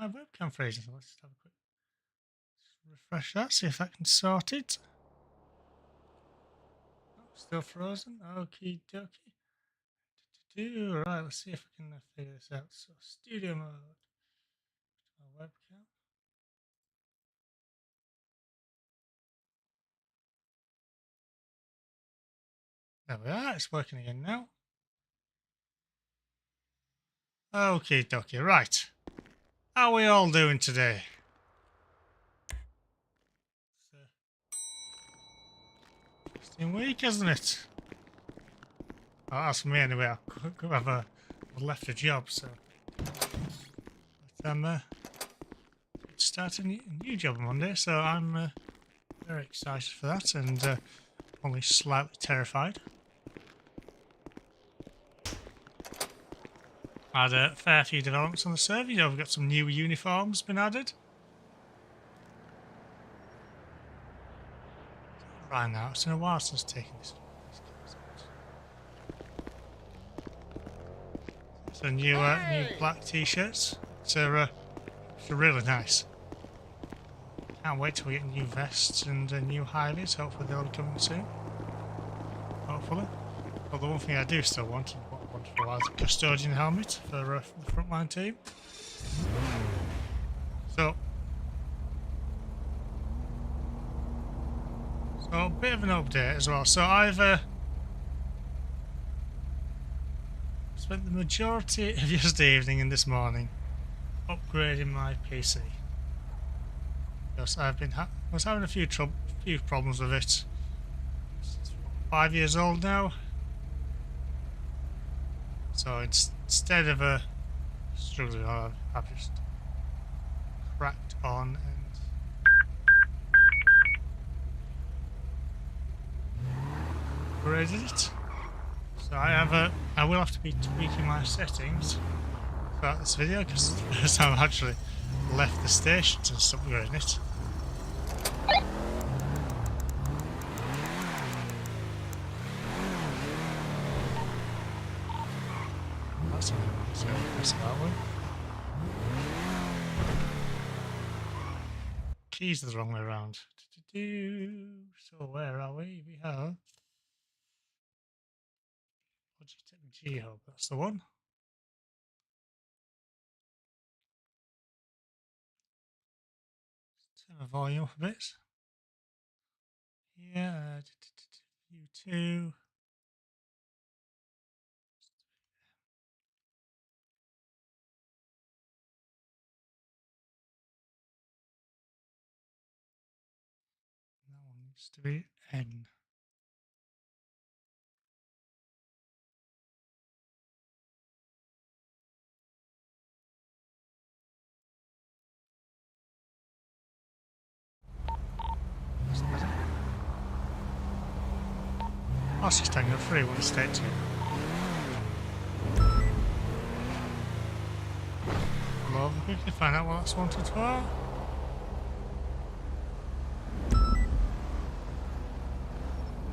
my webcam freezing? So let's just have a quick refresh that, see if that can sort it. Oh, still frozen. Okie dokie. Right, let's see if we can figure this out. So, studio mode. Our webcam. There we are. It's working again now. Okie dokie. Right. How are we all doing today? Interesting week, isn't it? Well, that's for me anyway. I could have left a job, so. But I'm starting a new job on Monday, so I'm very excited for that and only slightly terrified. I had a fair few developments on the server. You know, we've got some new uniforms been added. Right now, it's been a while since taking this. So new black t-shirts. They're really nice. Can't wait till we get new vests and new hivies. Hopefully they'll be coming soon. Hopefully. But the one thing I do still want, and what I wanted for a while, is a custodian helmet for the frontline team. So a bit of an update as well. So I've spent the majority of yesterday evening and this morning upgrading my PC. Because was having a few problems with it. It's 5 years old now. So instead of struggling, I've just cracked on and upgraded it. So I will have to be tweaking my settings throughout this video because it's the first time I've actually left the station since upgrading it. That's nice that way. Keys are the wrong way around. So where are we? We have Logitech G Hub. That's the one. Turn the volume up a bit. Yeah, view 2. That one needs to be N. I'll just hang up free one state 2. Love, we can find out what that's wanted for.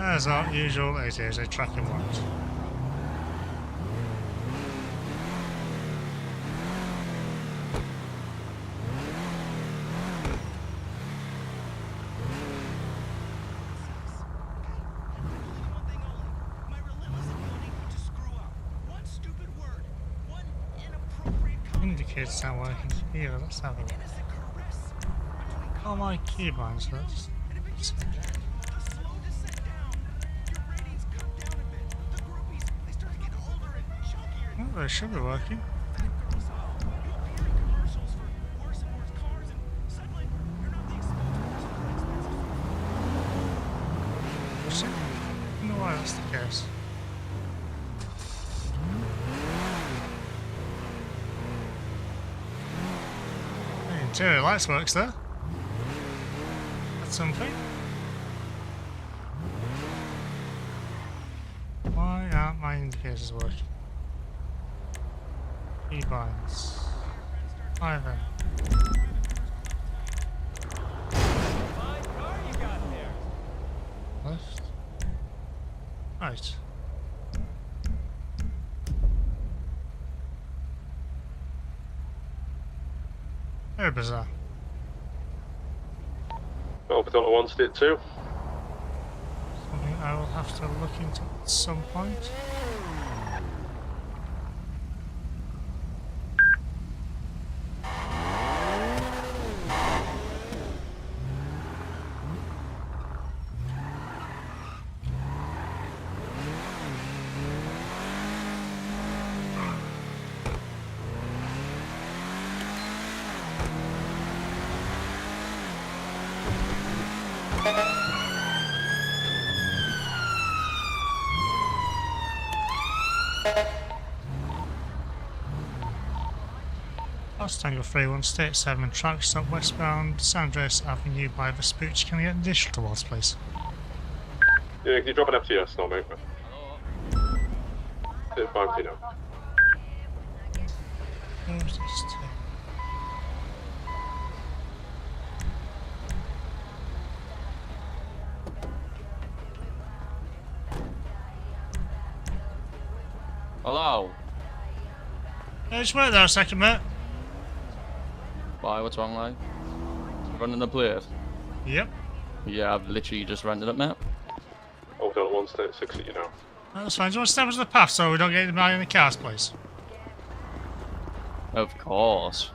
As our usual, it is a tracking want. Indicators aren't working here. Let's have a look. Oh, my keybinds, let's. Oh, they should be working. I don't know why that's the case. The interior lights works there. That's something. Why aren't my indicators working? Keybinds. Ivan. Left. Right. Very bizarre. Alpha Delta 1, state 2. Something I will have to look into at some point. Last Tango 31, State 7, track stop westbound, San Andreas Avenue by Vespucci. Can I get an additional towards, please? Yeah, can you drop an FTS now, mate? It's bounty now. Where's this thing? Hello. Hey, just wait there a second, mate. Why? What's wrong, like? Running the plate? Yep. Yeah, I've literally just rented it, mate. Alpha Delta 1, state 6 at you now. That's fine. Do you want to step into the path so we don't get by in the cars, please? Of course.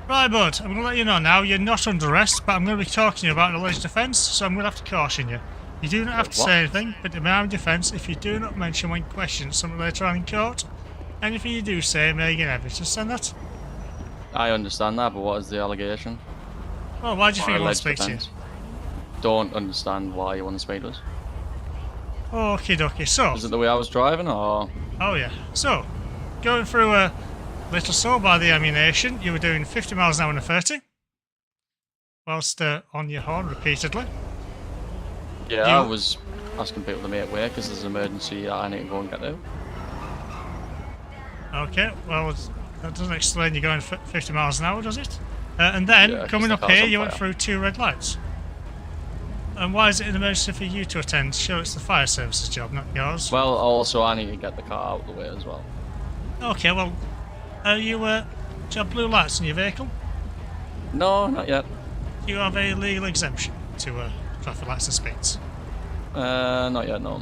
Right, bud. I'm going to let you know now. You're not under arrest, but I'm going to be talking to you about an alleged offence, so I'm going to have to caution you. You do not have to say anything, but in my own defence, if you do not mention when questioned something later on in court, anything you do say may get evidence. Understand that? I understand that, but what is the allegation? Well, why do you think I want to Alleged speak to you? offence. Don't understand why you want to speak to us. Okie dokie. So, Is it the way I was driving, or...? oh yeah. So, going through a little saw by the ammunition, you were doing 50 miles an hour and a 30, whilst on your horn repeatedly. Yeah, I was asking people to make way because there's an emergency that I need to go and get to. Okay, well, that doesn't explain you going 50 miles an hour, does it? And then, Yeah, 'cause coming the up car's here, on you went fire. through 2 red lights. And why is it an emergency for you to attend? Sure, it's the fire service's job, not yours. Well, also I need to get the car out of the way as well. Okay, well, do you have blue lights in your vehicle? No, not yet. Do you have a legal exemption to traffic lights and speeds? Not yet, no.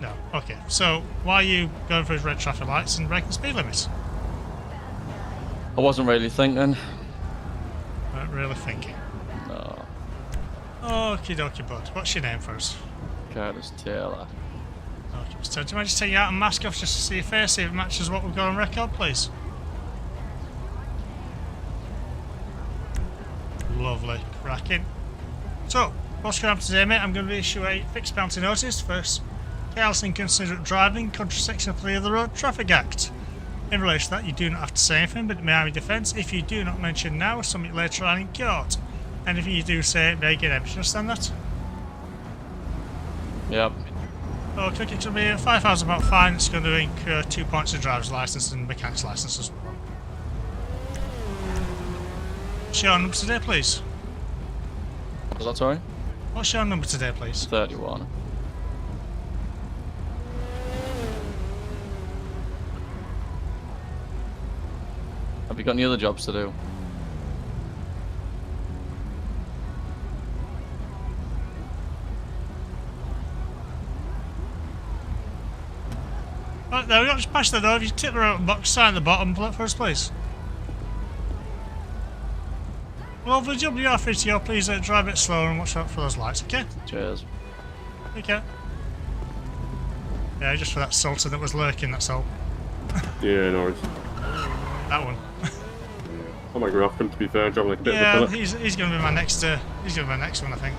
No. Okay, so why are you going through red traffic lights and breaking the speed limit? I wasn't really thinking. Not really thinking. No. Okie dokie, bud. What's your name first? Curtis Taylor. Okay, so do you mind just take you out and mask off just to see your face, see if it matches what we've got on record, please? Lovely. Cracking. So, what's going to happen today, mate? I'm going to issue a fixed penalty notice for careless and inconsiderate driving, contrasection of the Other Road Traffic Act. In relation to that, you do not have to say anything, but it may have your defence if you do not mention now or something later on in court. Anything you do say may get evidence. Understand that? Yep. Okay, it's going to be a £5,000 fine. It's going to incur 2 points of driver's licence and mechanic's licence as well. What's your number today, please? Was that sorry? What's your number today, please? 31. Have you got any other jobs to do? Right, there we go. Just pass the door. If you tip the right box, sign the bottom, pull it for us, please. Well, for the job you are free to go, please drive a bit slower and watch out for those lights, okay? Cheers. Okay. Yeah, just for that salter that was lurking, that's all. Yeah, no worries. That one. Oh my god, to be fair, driving like a bit Yeah, of a pillar. he's going to be my next. He's going to be my next one, I think.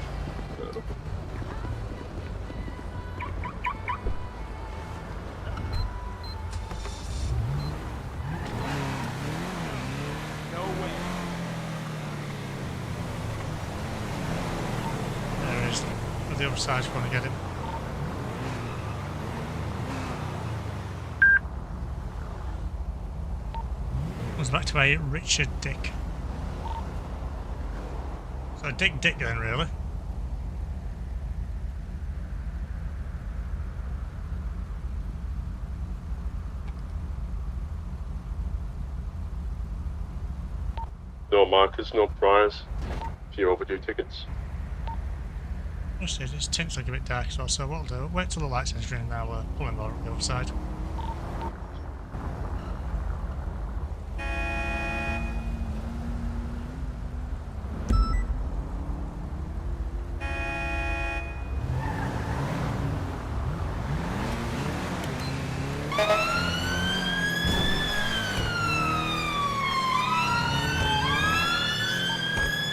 There he is. On the other side, just want to get him. Comes back to a Richard Dick. So Dick then, really. No markers, no priors. Few overdue tickets. Just see, this tint's like a bit dark as well, so what I'll do, wait till the lights enter in and I'll pull him over on the other side.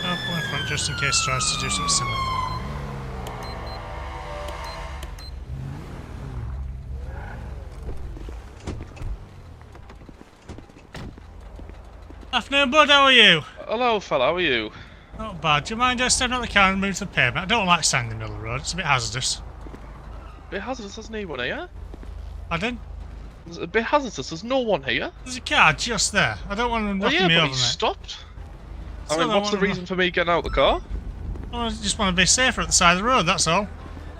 I'll pull in front just in case he tries to do something similar. Afternoon, bud, how are you? Hello, fella, how are you? Not bad. Do you mind stepping out the car and moving to the pavement? I don't like standing in the middle of the road, it's a bit hazardous. Bit hazardous, there's no one here. Pardon? It's a bit hazardous, there's no one here. There's a car just there. I don't want them Well, knocking yeah, me but over, he mate. stopped. I Still mean, don't what's the want them reason for me getting out of the car? I just want to be safer at the side of the road, that's all.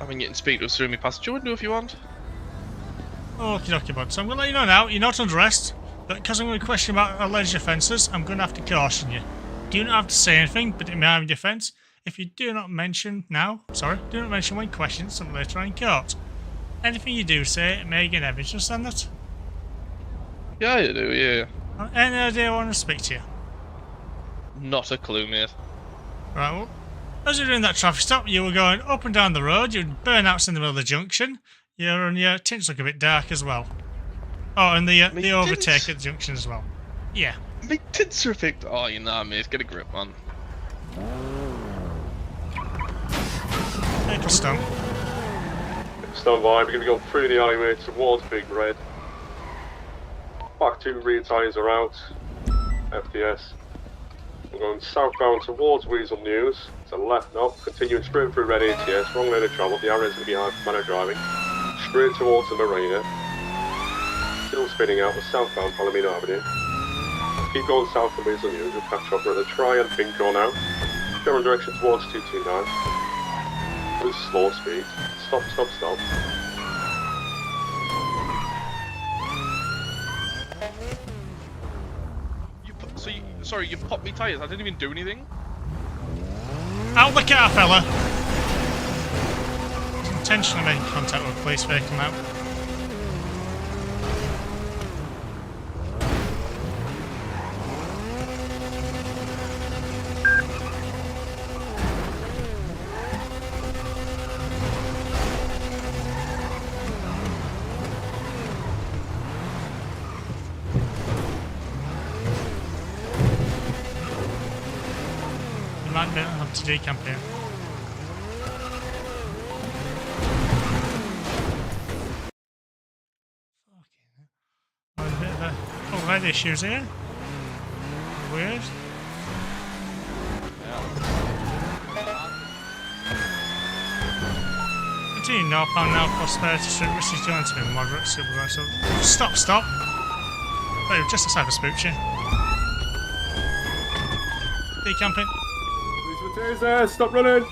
I mean, you can speak to us through my passenger window if you want. Okie dokie, bud. So I'm going to let you know now, you're not under arrest, but because I'm going to question about alleged offences, I'm going to have to caution you. Do not have to say anything, but in my own defence, if you do not mention when questioned something later on in court. Anything you do say may get evidence, understand that? Yeah, you do, yeah. Any idea I want to speak to you? Not a clue, mate. Right, well, as you're doing that traffic stop, you were going up and down the road, your burnout's in the middle of the junction, your tints look a bit dark as well. Oh, and the overtake tints? at the junction as well. Yeah. My tits are picked. Oh, you know, mate, get a grip, man. Vehicle stop. Stand by, we're going to go through the alleyway towards Big Red. Back 2 rear tyres are out. FDS. We're going southbound towards Weasel News. To the left now, continuing straight through Red ATS, wrong lane of travel, the arrow's going to be high for manner driving. Straight towards the marina. Still spinning out with southbound Palomino Avenue. Keep going south from Weasel News, we'll catch up at the Tri and Pinko now. General direction towards 229. With slow speed. Stop, stop, stop. Sorry, you popped me tyres. I didn't even do anything. Out the car, fella! He's intentionally making contact with a police vehicle now. You might be have to decamp here. A bit of overhead issues here. Weird. Continue northbound now, Prosperity Street, which is going to be moderate supervisor. Stop, stop! Wait, just outside the Spoochie. Decamping. Police there, stop running!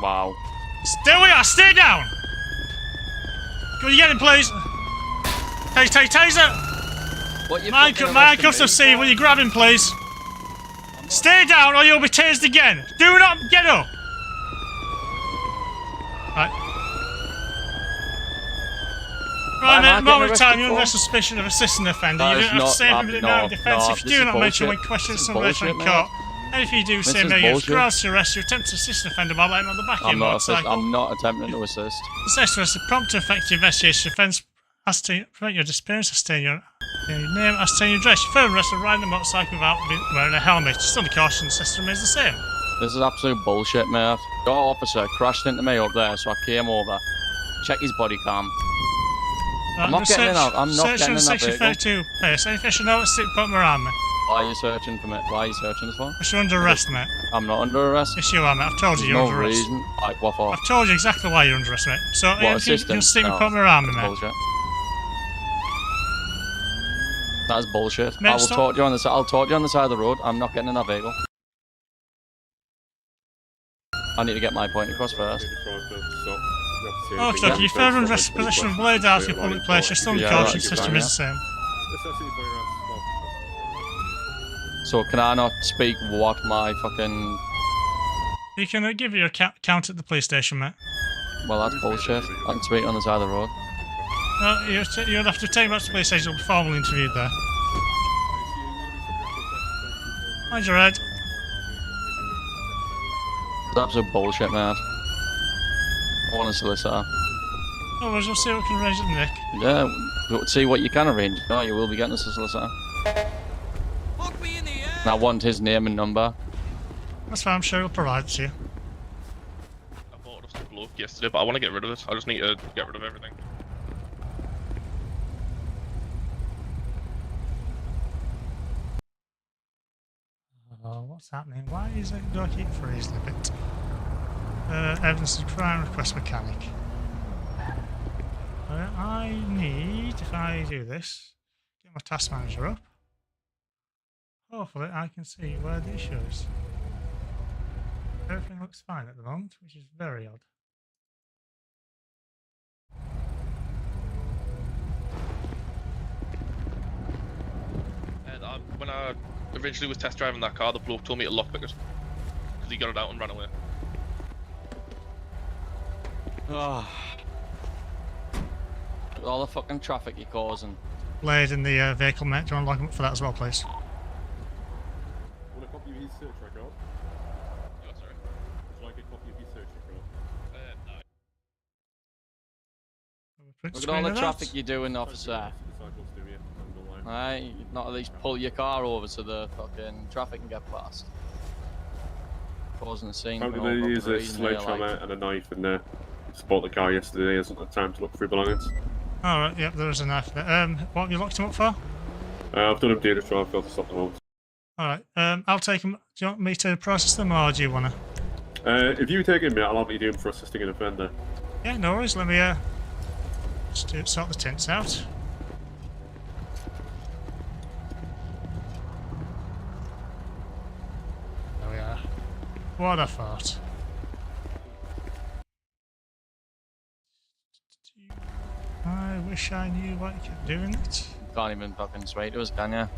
Wow. Stay where you are, stay down! Can you get him, please? Taser! What you My fucking handcuffs arresting have seen. Will you grab him, please? Stay down or you'll be tased again. Do not get up. Right. Right, mate, moment of time. You're under suspicion of assisting the offender. You don't have to say anything in your defence. If you do not mention when questioned some later in court, and if you do say may you grounds to arrest, you attempt to assist an offender by letting him on the back of your motorcycle. I'm not attempting to assist. Assist was prompt to effect your investigation offence. Ascertain, prevent your disappearance, ascertain your name, ascertain your address. You further arrested riding a motorcycle without wearing a helmet. Just under caution, the system remains the same. This is absolute bullshit, mate. Your officer crashed into me up there, so I came over. Check his body cam. I'm not getting in that. I'm not getting in that vehicle. 32 pace. Any official notice to put me around me? Why are you searching for me? Why are you searching us for? Because you're under arrest, mate. I'm not under arrest. Yes, you are, mate. I've told you you're No under arrest. reason. Like, what for? I've told you exactly why you're under arrest, mate. So What, if you assistant? just stick me, No, put me around me, that's mate. bullshit. That is bullshit. Mate, I will stop. talk to you on the side. I'll talk to you on the side of the road. I'm not getting in that vehicle. I need to get my point across first. Oh, look, you further under arrest possession of blade out of your public place. You're still under Yeah, caution. right, System fine, is the same. That's absolutely fine, Ross. So can I not speak what my fucking... You can give you a count at the police station, mate. Well, that's bullshit. I can speak on the side of the road. No, you'll have to take him back to the police station. You'll be formally interviewed there. Mind your head. That's absolute bullshit, mate. I want a solicitor. Oh, we'll see what we can arrange at the Nick. Yeah, we'll see what you can arrange. No, you will be getting us a solicitor. Look me in the eye. And I want his name and number. That's fine, I'm sure he'll provide it to you. I bought us a bloke yesterday, but I want to get rid of it. I just need to get rid of everything. Oh, what's happening? Why is it? Do I keep freezing a bit? Evidence of crime, request mechanic. I need, if I do this, get my task manager up. Hopefully I can see where the issue is. Everything looks fine at the moment, which is very odd. And when I originally was test driving that car, the bloke told me to lockpick it because he got it out and ran away. Oh. All the fucking traffic you're causing. Blade in the vehicle, mate. Do you want to lock him up for that as well, please? Want a copy of his search record? Oh, sorry. Would you like a copy of his search record? No. Look at all the traffic you're doing, officer. Decide what to do here. I'm gonna lie. Right, not at least pull your car over so the fucking traffic can get past. Causing a scene. Apparently they use a sledgehammer and a knife in there. Spot the car yesterday, hasn't had time to look through belongings. Alright, yep, there is a knife there. What have you locked him up for? I've done a data trial, I've got to stop the moment. Alright, I'll take him. Do you want me to process them or do you want to? If you take him, I'll have you do him for assisting an offender. Yeah, no worries. Let me just sort the tints out. There we are. What a thought. I wish I knew why you kept doing it. Can't even fucking speak to us, can you?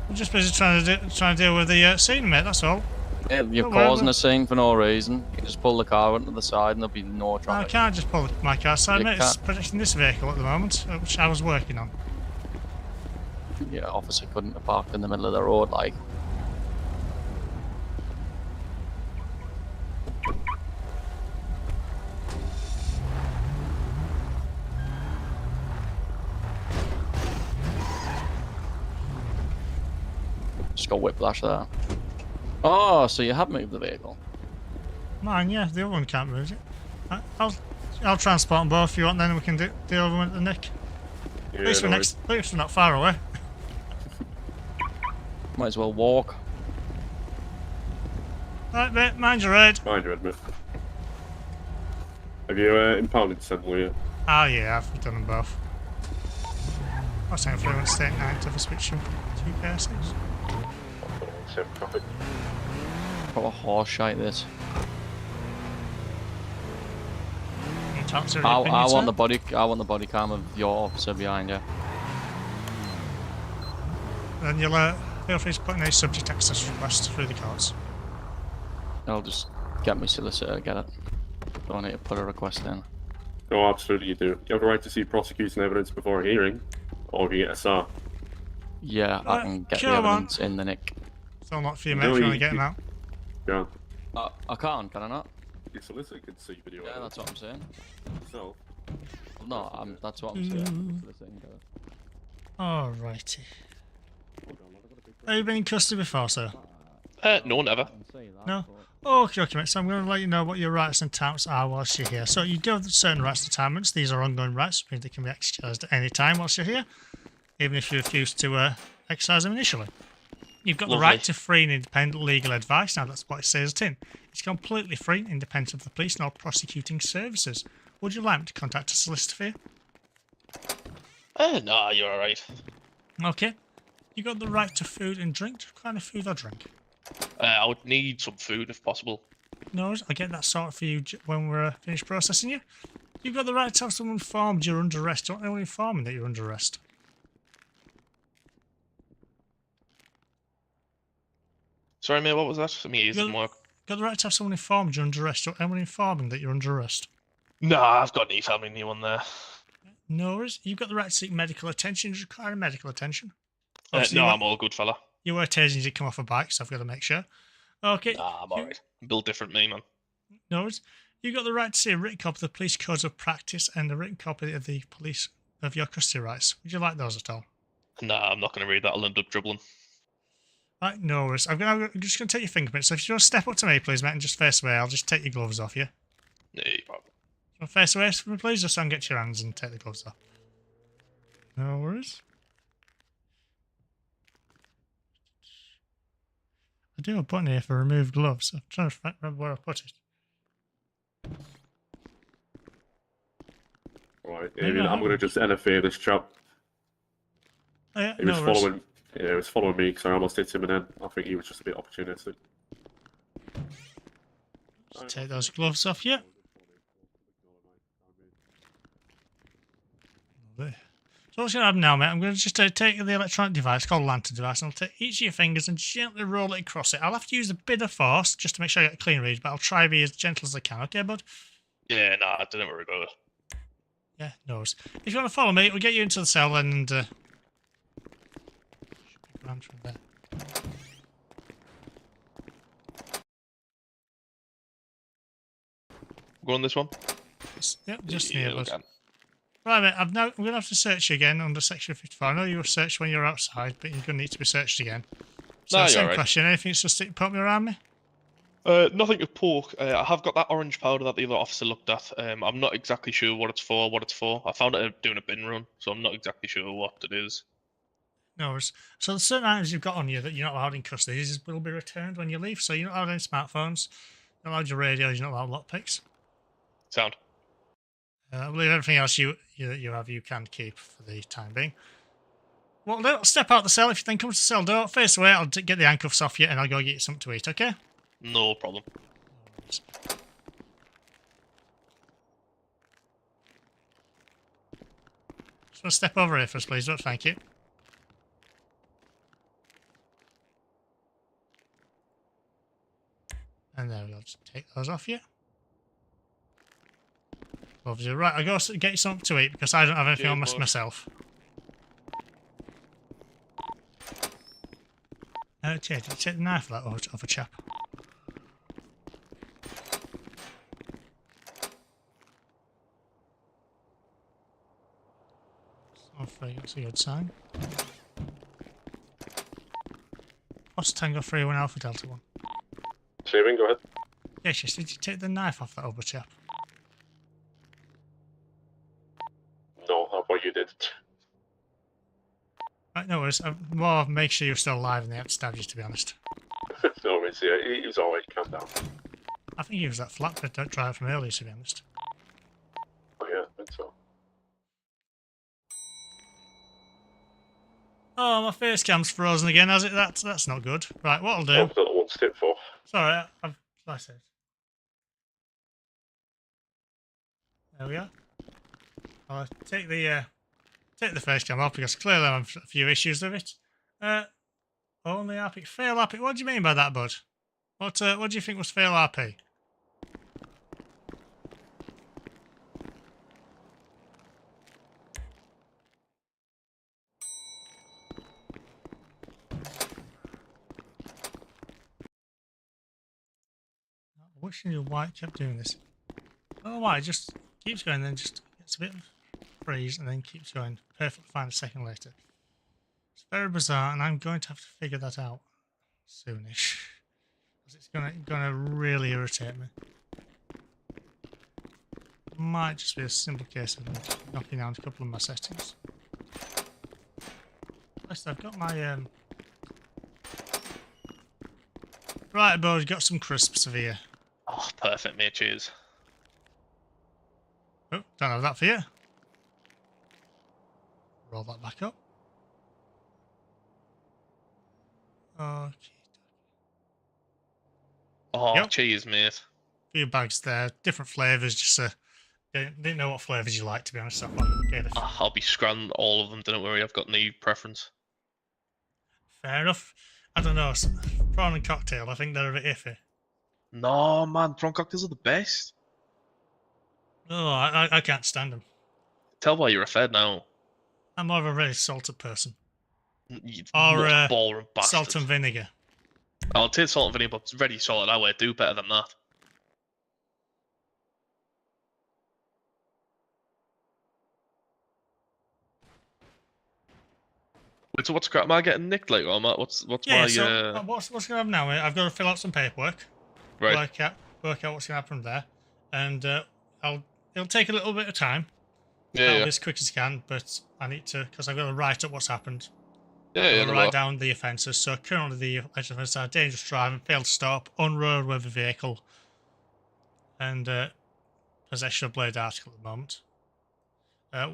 I'm just busy trying to deal with the scene, mate. That's all. Yeah, you're Oh, well, causing well. a scene for no reason. You can just pull the car onto the side and there'll be no I traffic. can't just pull my car aside, You mate. It's can't. protecting this vehicle at the moment, which I was working on. Yeah, officer couldn't have parked in the middle of the road, like. Just got whiplash there. Oh, so you have moved the vehicle. Mine, yeah. The other one can't move it. I'll transport them both if you want, then we can deal with them at the Nick. Yeah, At least we're no next. At least we're not far away. Might as well walk. Right, mate. Mind your head. worries. Mind your admit. Have you impounded Sentinel yet? Oh yeah, I've done them both. I was saying fluent state 9 to switch them 2 cases. Same traffic. What a horse shite this. I want the body cam of your officer behind you. Then you'll feel free to put in a subject access request through the courts. I'll just get my solicitor, get it. Don't need to put a request in. No, absolutely you do. You have the right to see prosecution evidence before a hearing, or if you get a SAR. Yeah, I can get the come on. evidence in the nick. Still not for you, mate, No, if you want to you- get him out. Yeah. I can I not? Your solicitor can see video Yeah, evidence that's what I'm saying. yourself. No, that's what I'm saying. Solicitor can get it. Alrighty. Have you been in custody before, sir? No, never. I can see that, No? but- Okay, mate. So I'm going to let you know what your rights and entitlements are whilst you're here. So you do have certain rights and entitlements. These are ongoing rights, which means they can be exercised at any time whilst you're here, even if you refuse to exercise them initially. You've got the Lovely. right to free and independent legal advice. Now, that's what it says it in. It's completely free, independent of the police and all prosecuting services. Would you like me to contact a solicitor for you? Nah, you're alright. Okay. You got the right to food and drink. What kind of food or drink? I would need some food if possible. No worries, I'll get that sorted for you when we're finished processing you. You've got the right to have someone informed you're under arrest. Don't anyone inform me that you're under arrest. Sorry, mate, what was that? I mean, ears didn't work. Got the right to have someone informed you're under arrest, or anyone informing that you're under arrest. Nah, I've got any family new one there. No worries. You've got the right to seek medical attention. Do you require medical attention? No, I'm all good, fella. You were tasing as you come off a bike, so I've got to make sure. Okay. Nah, I'm alright. Built different, me, man. No worries. You've got the right to see a written copy of the police codes of practice and a written copy of the police of your custody rights. Would you like those at all? Nah, I'm not going to read that. I'll end up dribbling. Right, no worries. I'm just going to take your fingerprints. So if you want to step up to me, please, mate, and just face away, I'll just take your gloves off you. No problem. So face away from me, please, just so I can get your hands and take the gloves off. No worries. I do have a button here for remove gloves. I'm trying to remember where I put it. Right, I'm going to just NFA this chap. Oh, yeah, He was following. Yeah, he was following me because I almost hit him, and then I think he was just a bit opportunistic. Just take those gloves off you. So what's going to happen now, mate? I'm going to just take the electronic device, called lantern device, and I'll take each of your fingers and gently roll it across it. I'll have to use a bit of force just to make sure I get a clean read, but I'll try to be as gentle as I can. Okay, bud? Yeah, nah, don't worry about it. Yeah, no worries. If you want to follow me, we'll get you into the cell then, and should be grand from there. Go on this one. Yep, just Yeah, near we us. can. Right, mate, I'm going to have to search you again under section 54. I know you were searched when you were outside, but you're going to need to be searched again. So, Nah, same you're right. question. Anything that's just poke me around me? Nothing to poke. I have got that orange powder that the other officer looked at. I'm not exactly sure what it's for. I found it doing a bin run, so I'm not exactly sure what it is. No worries. So the certain items you've got on you that you're not allowed in custody will be returned when you leave. So you're not allowed any smartphones, you're not allowed your radios, you're not allowed lockpicks. Sound. I believe everything else you can keep for the time being. Well, I'll step out the cell. If you then come to the cell door, face away, I'll get the handcuffs off you and I'll go get you something to eat, okay? No problem. Just want to step over here first, please, but thank you. And there we go, just take those off you. Lovely. Right, I'll go get you something to eat because I don't have anything on myself. Did you take the knife of that other chap? That's a good sign. What's Tango 3 1 Alpha Delta 1? Steven, go ahead. Yes, did you take the knife off that other chap? No, I thought you did. Right, no worries. More make sure you're still alive and they have to stab you, to be honest. No, it's, yeah, he was alright, calm down. I think he was that flatbed driver from earlier, to be honest. Oh yeah, I think so. Oh, my face cam's frozen again, has it? That's not good. Right, what I'll do... I've got one step for. Sorry, like I said. There we are. I'll take the face cam off because clearly I have a few issues with it. Only RP. Fail RP. What do you mean by that, bud? What do you think was fail RP? I wish I knew why it kept doing this. I don't know why, it just keeps going, then just gets a bit of freeze and then keeps going. Perfectly fine a second later. It's very bizarre, and I'm going to have to figure that out soonish. Because it's gonna really irritate me. Might just be a simple case of me knocking down a couple of my settings. At least I've got my right, bud, got some crisps here. Oh, perfect, mate. Cheers. Oh, don't have that for you. Roll that back up. Okay. Oh, Yep. cheers, mate. Few bags there, different flavours. Just didn't know what flavours you like, to be honest. So okay, I'll be scranned all of them. Don't worry, I've got no preference. fair enough. I don't know. Prawn and cocktail, I think they're a bit iffy. No, man, prawn cocktails are the best. Oh, I can't stand them. Tell why you're a fed now. I'm more of a really salted person. You, Or what boring salt bastard. and vinegar. I'll take salt and vinegar, but it's ready solid. I would do better than that. Wait, so what's crap? Am I getting nicked like, or what's Yeah, my so what's going to happen now? I've got to fill out some paperwork. right? Work out what's going to happen there. And it'll take a little bit of time. Yeah, That'll yeah, be as quick as I can, but I need to, because I've got to write up what's happened. yeah, yeah. I'll No write bother. down the offences. So currently the alleged offences are dangerous driving, failed to stop, unroadworthy vehicle, and possession of blade article at the moment.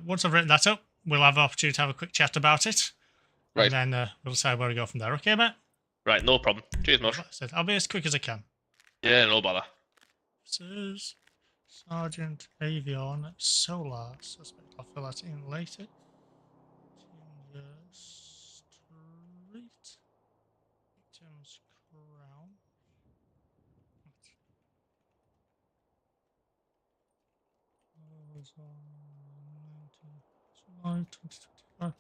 Once I've written that up, we'll have an opportunity to have a quick chat about it, Right, and then we'll decide where to go from there. Okay, mate? right, no problem. Cheers, Like mush. I said, I'll be as quick as I can. Yeah, no bother. Officers, Sergeant Avion Solar. Suspect. I'll fill that in later. Ginger Street. Victim's Crown. Was on 19th July 2025.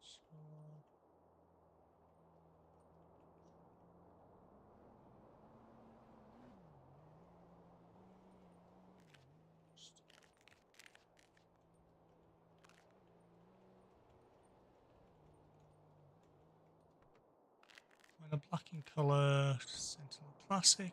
So, find a black in colour, Sentinel Classic.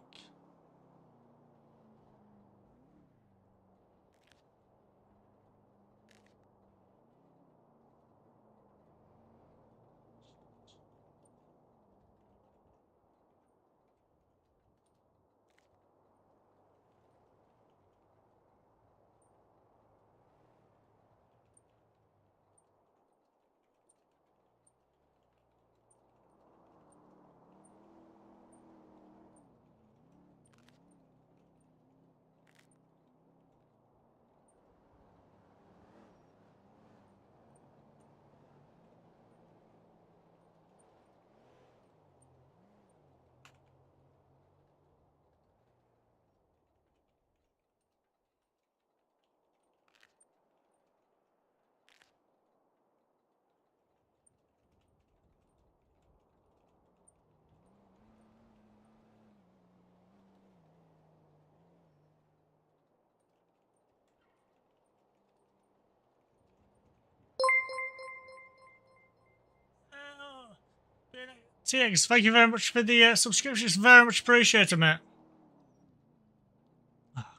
TX, thank you very much for the subscription. It's very much appreciated, mate.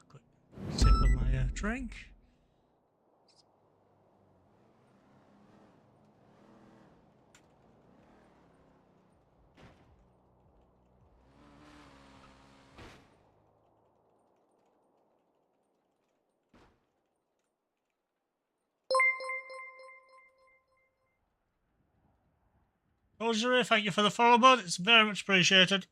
Quick sip of my drink. Rosary, thank you for the follow, bud. It's very much appreciated.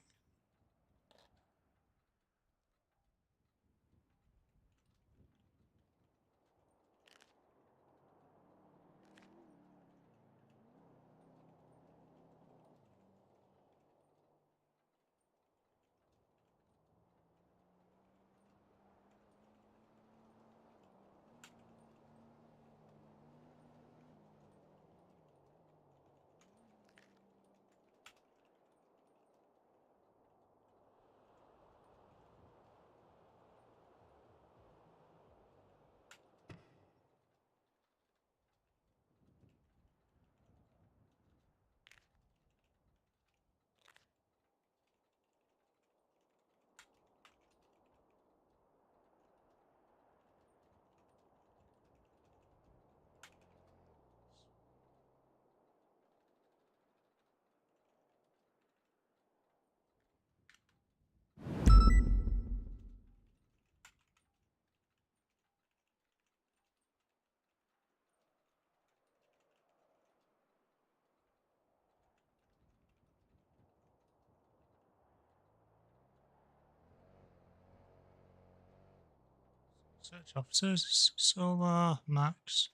Search officers, Silver, Max.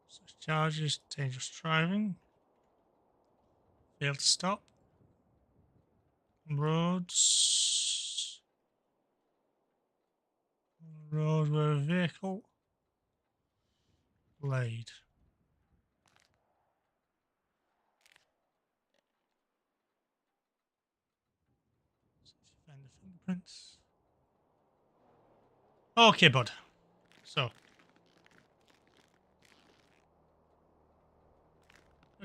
Search charges, dangerous driving. Failed to stop. Roads. Roadway vehicle. Blade. Find the fingerprints. Okay, bud. So.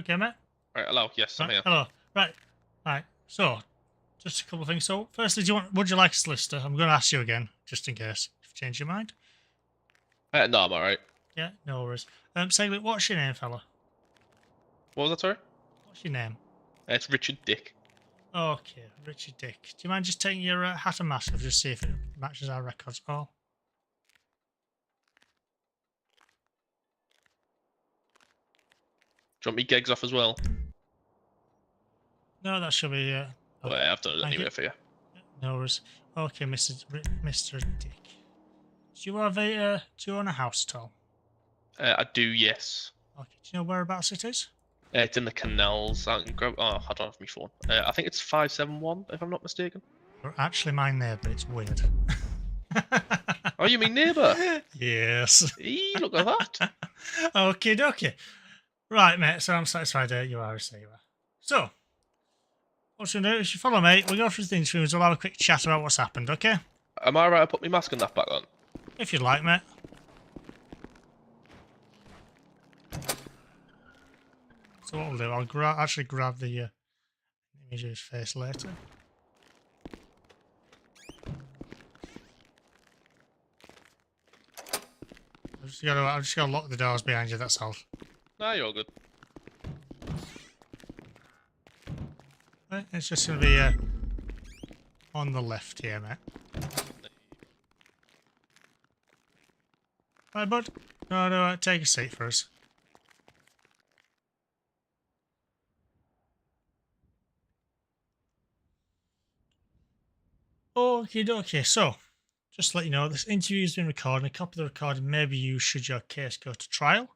Okay, mate. Right, hello. Yes, I'm Right, here. hello. Right. So, just a couple of things. So, firstly, would you like a solicitor? I'm going to ask you again, just in case if you change your mind. No, I'm alright. Yeah, no worries. Secondly, what's your name, fella? What was that, sorry? What's your name? It's Richard Dick. Okay, Richard Dick. Do you mind just taking your hat and mask off, just see if it matches our records? Oh, Do you want me gigs off as well? no, that should be. Well, yeah, I've done it thank anyway you. for you. No worries. Okay, Mr. Dick. Do you have a? Do you own a house at all? I do, yes. Okay. Do you know whereabouts it is? It's in the canals. I can grab. Oh, I don't have my phone. I think it's 571, if I'm not mistaken. You're actually my neighbour. It's weird. Oh, you mean neighbour? Yes. Look at that. Okay. Right, mate. So I'm satisfied that you are a saver. So, what you'll do is you follow me. We'll go through the interviews. We'll have a quick chat about what's happened. Okay? Am I right to put my mask and that back on? If you'd like, mate. So what we'll do, I'll actually grab the image of his face later. I've just gotta lock the doors behind you. That's all. Nah, you're all good. Right, it's just gonna be on the left here, mate. Right, bud. No, take a seat for us. Okay, so, just to let you know, this interview has been recorded. A copy of the recording may be used should your case go to trial.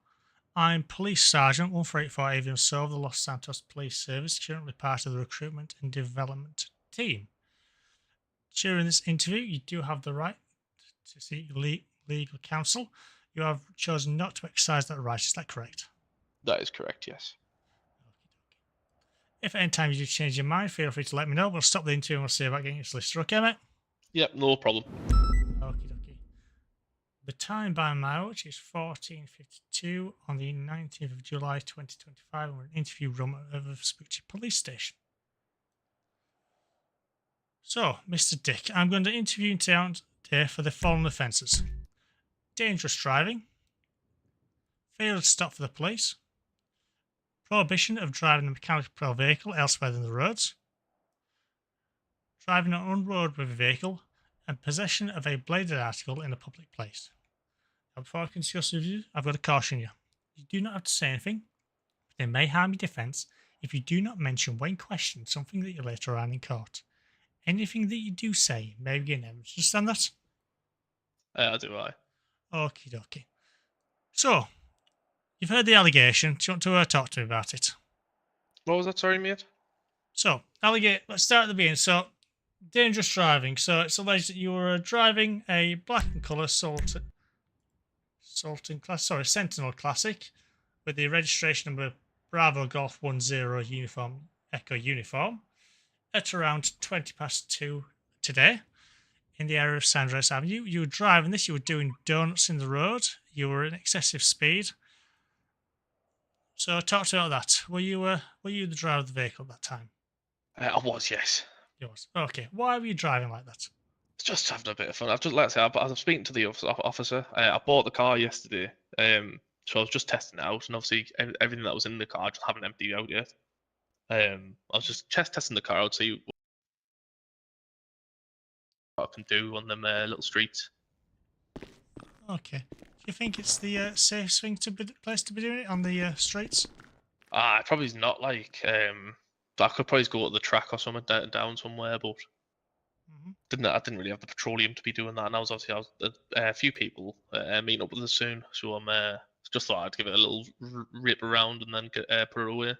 I'm Police Sergeant 1484 Avian So of the Los Santos Police Service, currently part of the recruitment and development team. During this interview, you do have the right to seek legal counsel. You have chosen not to exercise that right, is that correct? That is correct, yes. If at any time you do change your mind, feel free to let me know. We'll stop the interview and we'll see about getting your solicitor. Okay, mate? Yep, no problem. Okie. The time by my watch is 14:52 on the 19th of July 2025. We're in an interview room at the Vespucci Police Station. So, Mr. Dick, I'm going to interview you today for the following offences: dangerous driving, failure to stop for the police, prohibition of driving a mechanically propelled vehicle elsewhere than the roads, driving an unroadworthy vehicle, and possession of a bladed article in a public place. Now, before I can discuss with you, I've got to caution you. You do not have to say anything. They may harm your defence if you do not mention when questioned something that you later on in court. Anything that you do say may be in evidence. Understand that? Do I? Okie dokie. So, you've heard the allegation. Do you want to talk to me about it? What was that, sorry, mate? So, let's start at the beginning. So, dangerous driving. So, it's alleged that you were driving a black and colour Sentinel Classic with the registration number Bravo Golf 10 Uniform Echo Uniform at around 2:20 today in the area of Sandres Avenue. You were driving this, you were doing donuts in the road, you were in excessive speed. So talk to me about that. Were you the driver of the vehicle at that time? I was, yes. Yours. Okay. Why were you driving like that? It's just having a bit of fun. I've just, like I say, I was speaking to the officer. I bought the car yesterday, so I was just testing it out, and obviously everything that was in the car I just haven't emptied out yet. I was just testing the car out, see what I can do on them little streets. Okay. Do you think it's the safest place to be doing it on the streets? It probably is not like I could probably go to the track or something down somewhere, but I didn't really have the petroleum to be doing that, and I was a few people meeting up with us soon, so I'm just thought I'd give it a little rip around and then put it away.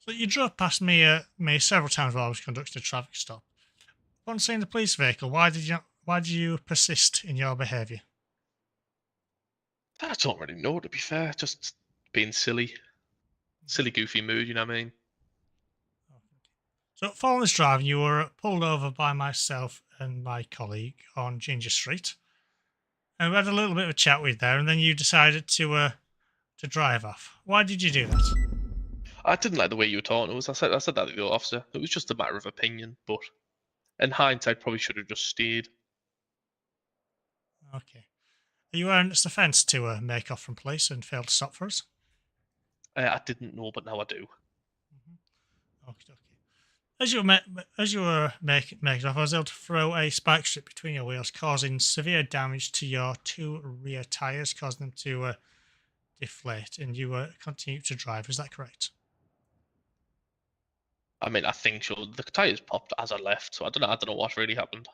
So you drove past me several times while I was conducting a traffic stop. Upon seeing the police vehicle, why did you persist in your behaviour? I don't really know, to be fair. Just being silly. Silly, goofy mood, you know what I mean? So following this driving, you were pulled over by myself and my colleague on Ginger Street, and we had a little bit of a chat with there, and then you decided to drive off. Why did you do that? I didn't like the way you were talking to us. I said that to the officer. It was just a matter of opinion, but in hindsight, probably should have just stayed. Okay. Are you wearing this offence to make off from police and fail to stop for us? I didn't know, but now I do. Okay. As you were making off, I was able to throw a spike strip between your wheels, causing severe damage to your two rear tyres, causing them to deflate, and you continued to drive. Is that correct? I mean, I think so. The tires popped as I left, so I don't know. I don't know what really happened.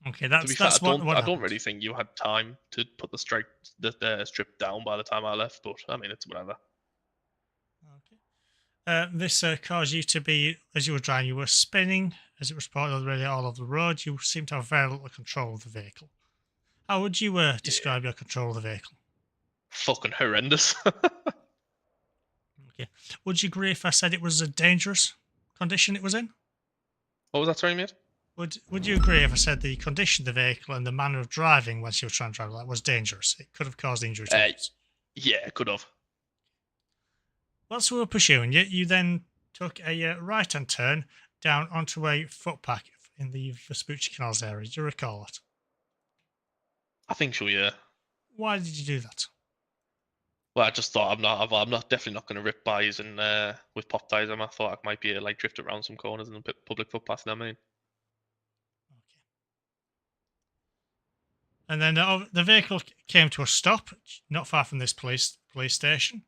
Okay, To be fair, that's what I don't happened. really think you had time to put the strip down by the time I left. But I mean, it's whatever. Okay. This caused you to be, as you were driving, you were spinning, as it was reported already all over the road. You seem to have very little control of the vehicle. How would you describe your control of the vehicle? Fucking horrendous. Okay. Would you agree if I said it was a dangerous condition it was in? What was that, sorry, mate? Would you agree if I said the condition of the vehicle and the manner of driving when you were trying to drive that was dangerous? It could have caused injury to others. Yeah, could have. Whilst we were pursuing you, you then took a right-hand turn down onto a footpath in the Vespucci Canals area. Do you recall that? I think so. Yeah. Why did you do that? Well, I just thought I'm not definitely not going to rip by and with pop tires. I thought I might be able to, like, drift around some corners and public footpath. You know what I mean? Okay. And then the vehicle came to a stop not far from this police station,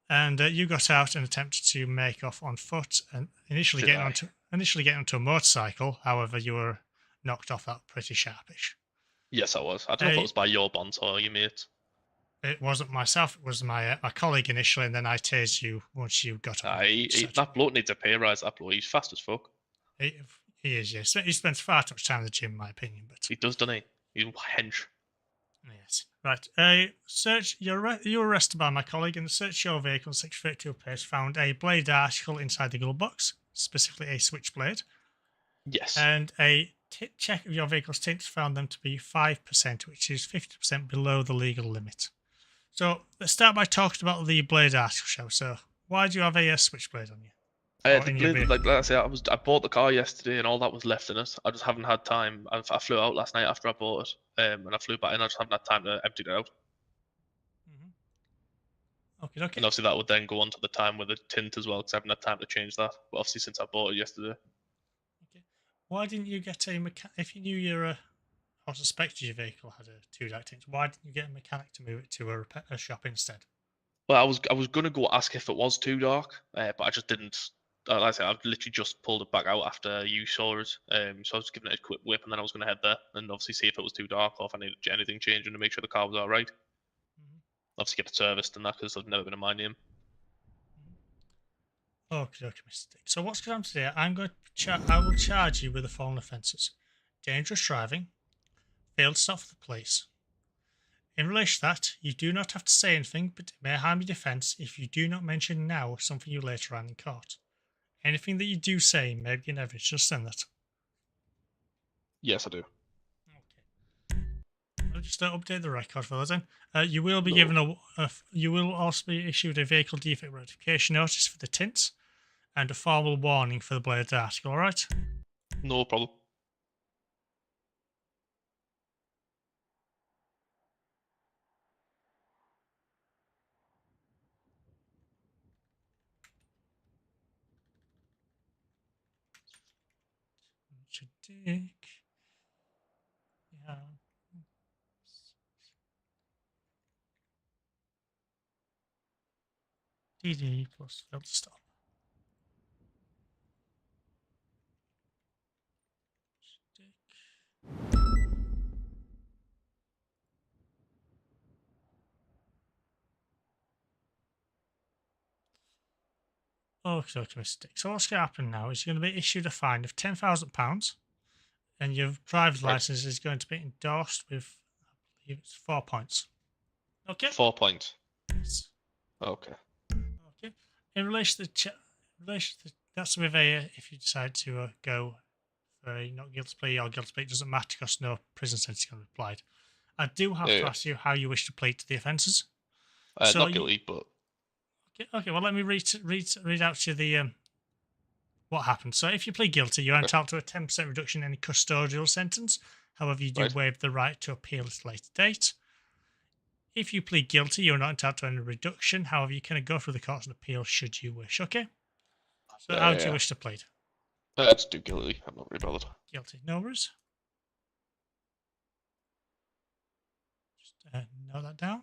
and you got out and attempted to make off on foot, and initially getting onto a motorcycle. However, you were knocked off that pretty sharpish. Yes, I was. I don't know if it was by your bonds or your mates. It wasn't myself. It was my colleague initially, and then I tased you once you got on. That bloke needs a pay rise. That bloke, he's fast as fuck. He is, yes. He spends far too much time in the gym, in my opinion. But he does, doesn't he? He's hench. Yes. Right. You were arrested by my colleague, and search your vehicle 632 pace found a blade article inside the glove box, specifically a switchblade. Yes. And a check of your vehicle's tints found them to be 5%, which is 50% below the legal limit. So let's start by talking about the blade article, shall we? So why do you have a switchblade on you? The blade, like I say, I bought the car yesterday, and all that was left in it. I just haven't had time. I flew out last night after I bought it, and I flew back in. I just haven't had time to empty it out. Okay. And obviously that would then go on to the time with the tint as well, because I haven't had time to change that. But obviously since I bought it yesterday. Okay. Why didn't you get a mechanic? If you knew or suspected your vehicle had a 2-dark tint, why didn't you get a mechanic to move it to a shop instead? Well, I was gonna go ask if it was too dark, but I just didn't. Like I said, I've literally just pulled it back out after you saw it. So I was giving it a quick whip, and then I was gonna head there and obviously see if it was too dark or if I needed anything changing to make sure the car was all right. Obviously get it serviced and that, because I've never been in my name. Okay, mistake. So what's going on today? I will charge you with the following offences: dangerous driving, failed to stop for the police. In relation to that, you do not have to say anything, but it may harm your defence if you do not mention now something you later on in court. Anything that you do say may be in evidence. Just send that. Yes, I do. Okay. I'll just update the record for that then. You will be given you will also be issued a vehicle defect rectification notice for the tints and a formal warning for the blade article. All right. No problem. Dick. Yeah. DD plus failed to stop. Okay, mistake. So what's going to happen now is you're going to be issued a fine of £10,000, and your driver's license is going to be endorsed with, I believe it's 4 points. Okay. 4 points. Yes. Okay. Okay. In relation to that's with a if you decide to go for a not guilty plea or guilty plea, it doesn't matter because no prison sentence is going to be applied. I do have to ask you how you wish to plead to the offences. Not guilty, but okay. Well, let me read out to you the what happened. So, if you plead guilty, you're entitled to a 10% reduction in any custodial sentence. However, you do waive the right to appeal at a later date. If you plead guilty, you're not entitled to any reduction. However, you can go through the courts and appeal should you wish. Okay. So, how do you wish to plead? Let's do guilty. I'm not really bothered. Guilty. No worries. Just note that down.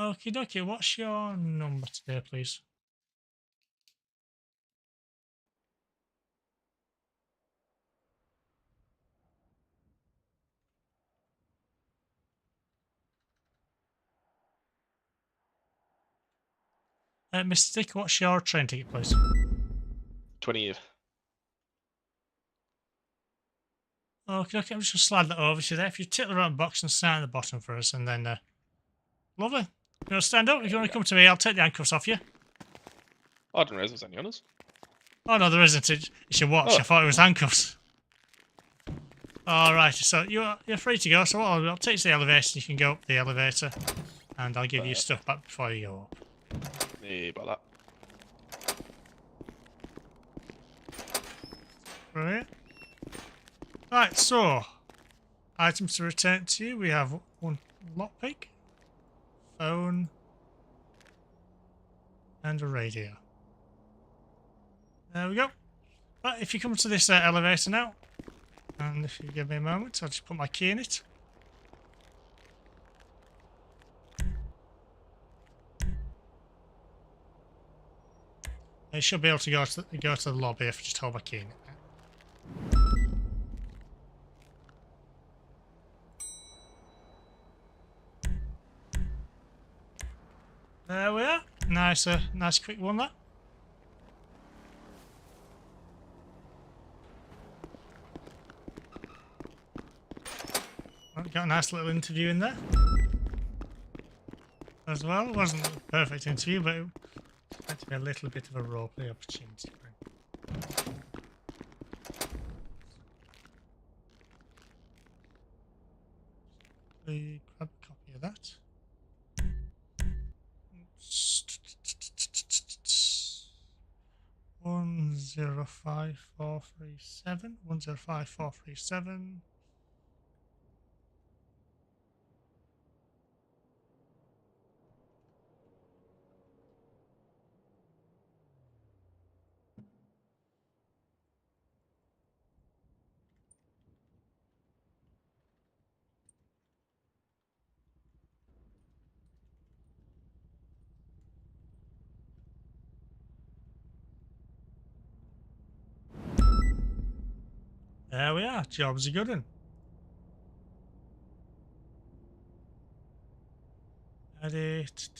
Okie dokie. What's your number today, please? Mr. Dick, what's your train ticket, please? 28. Okay, I'm just going to slide that over to you there. If you tick the right box and sign at the bottom for us, and then, lovely. You want to stand up? If you want to come to me, I'll take the handcuffs off you. I didn't realise there was any on us. Oh, no, there isn't. It's your watch. I thought it was handcuffs. Alright, so you're free to go. So what I'll take you to the elevator. You can go up the elevator, and I'll give you stuff back before you go up. Yeah, about that. Right. Right, so items to return to you. We have one lockpick, phone, and a radio. There we go. Right, if you come to this elevator now, and if you give me a moment, I'll just put my key in it. You should be able to go to the lobby if you just hold my key in it. There we are. Nice quick one that. Got a nice little interview in there as well. It wasn't a perfect interview, but it had to be a little bit of a roleplay opportunity. Grab a copy of that. 105437. 105437. There we are. Job's a good one. Edit.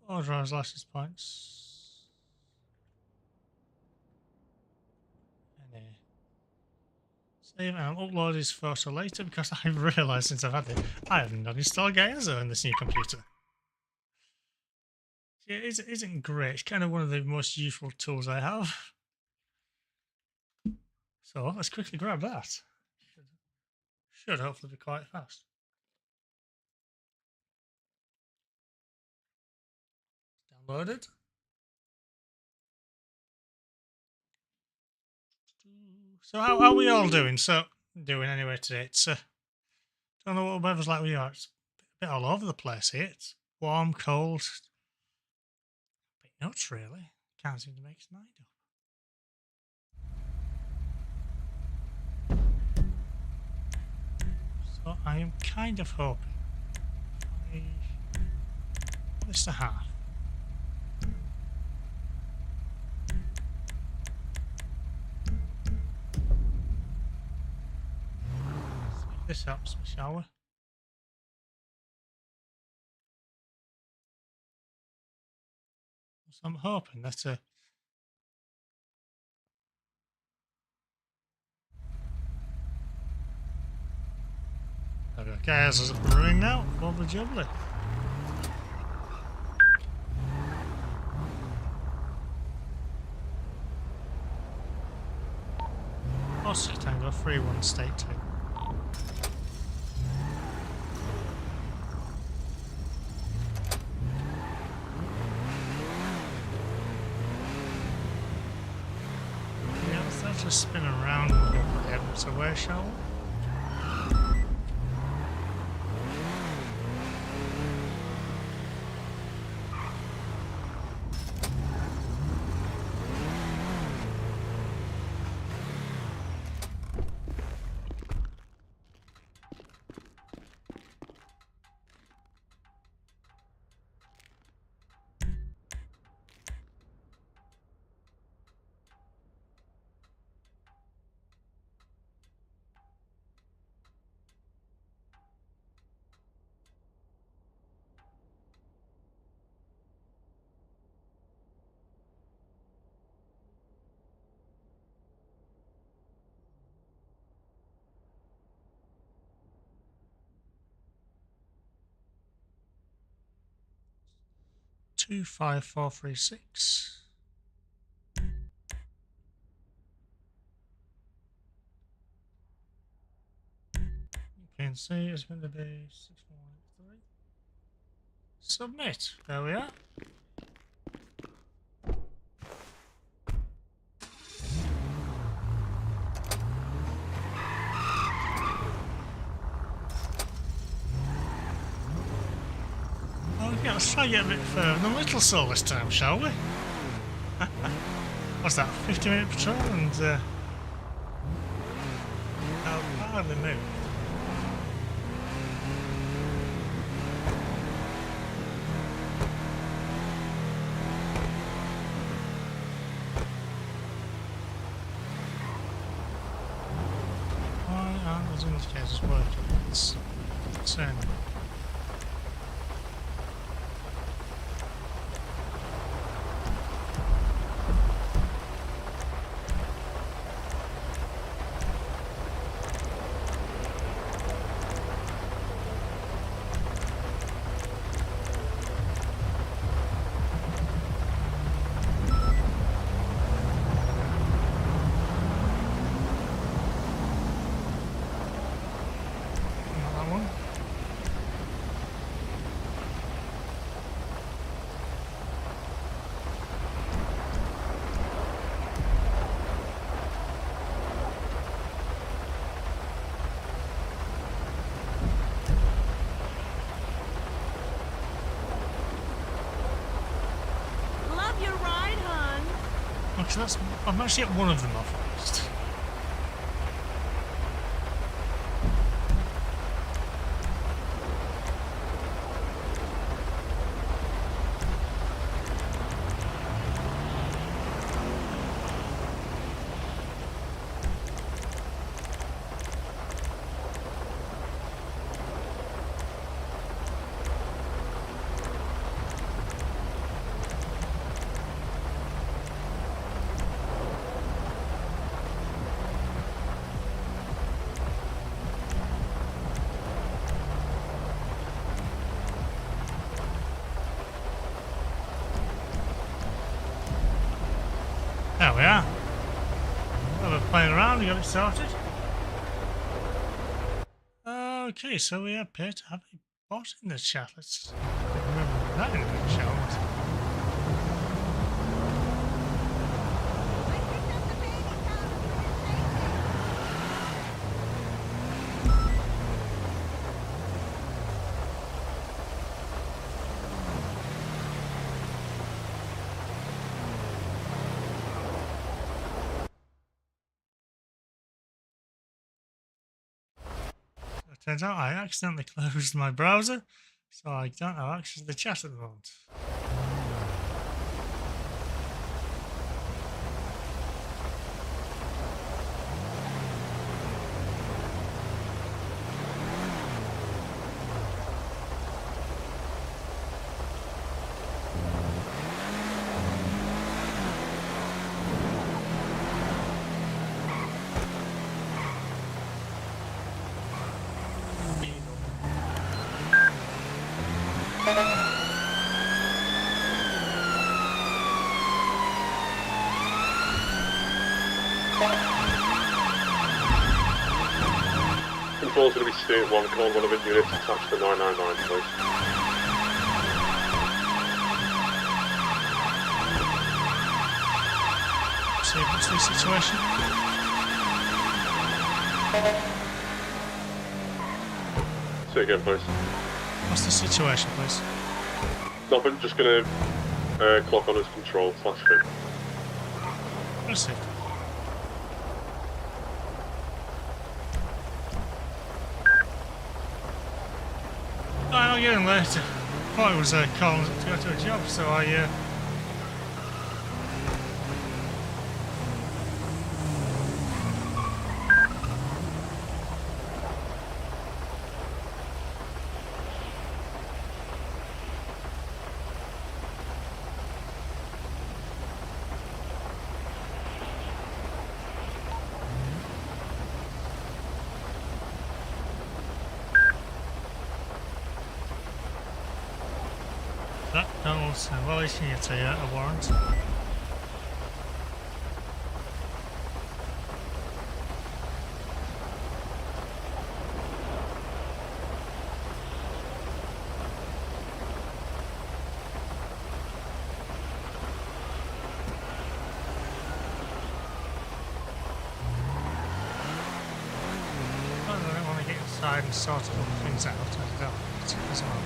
Four driver's license points. And save and I'll upload his photo later because I've realised since I've had it, I have not installed Gayazo in this new computer. It isn't great. It's kind of one of the most useful tools I have. So let's quickly grab that. Should hopefully be quite fast. Downloaded. So how are we all doing? Doing anyway today. It's don't know what the weather's like where you are. It's a bit all over the place here. It's warm, cold. A bit nuts really. Can't seem to make his mind up. So I am kind of hoping This to half. Speed this up, shall we? So I'm hoping that there we go. Guys, is up and running now. Lovely jubbly. Oscar Tango 3-1 State 2. Yeah, let's just spin around and go there. So where shall we? Two, 5, 4, 3, 6. You can see it's going to be 6, 1, 3. Submit. There we are. Yeah, let's try to get a bit further than Little Soul this time, shall we? What's that, 50-minute patrol and how hardly moved. Why aren't those indicators working? It's concerning. So that's, I've managed to get one of them off at least. There we are. Well, we're playing around, we got it sorted. Okay, so we appear to have a bot in the chat. Let's remember that in the chat. Turns out I accidentally closed my browser, So I don't have access to the chat at the moment. Control's going to be state 1, call one of the units attached to 999, please. See, what's the situation? Say again, please. What's the situation, please? Nothing, just going to clock on as control, flash fin. Received. I'm getting late. Thought it was calling to go to a job, so I that was well issuing it a warrant. I don't want to get inside and sort all the things out. I don't as well.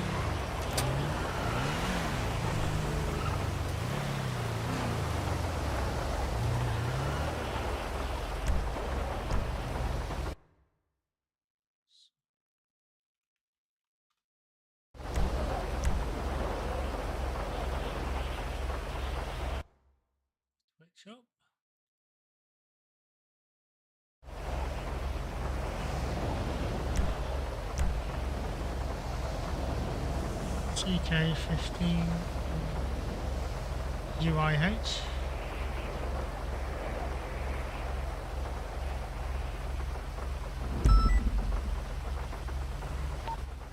Switch up. CK15 UIH.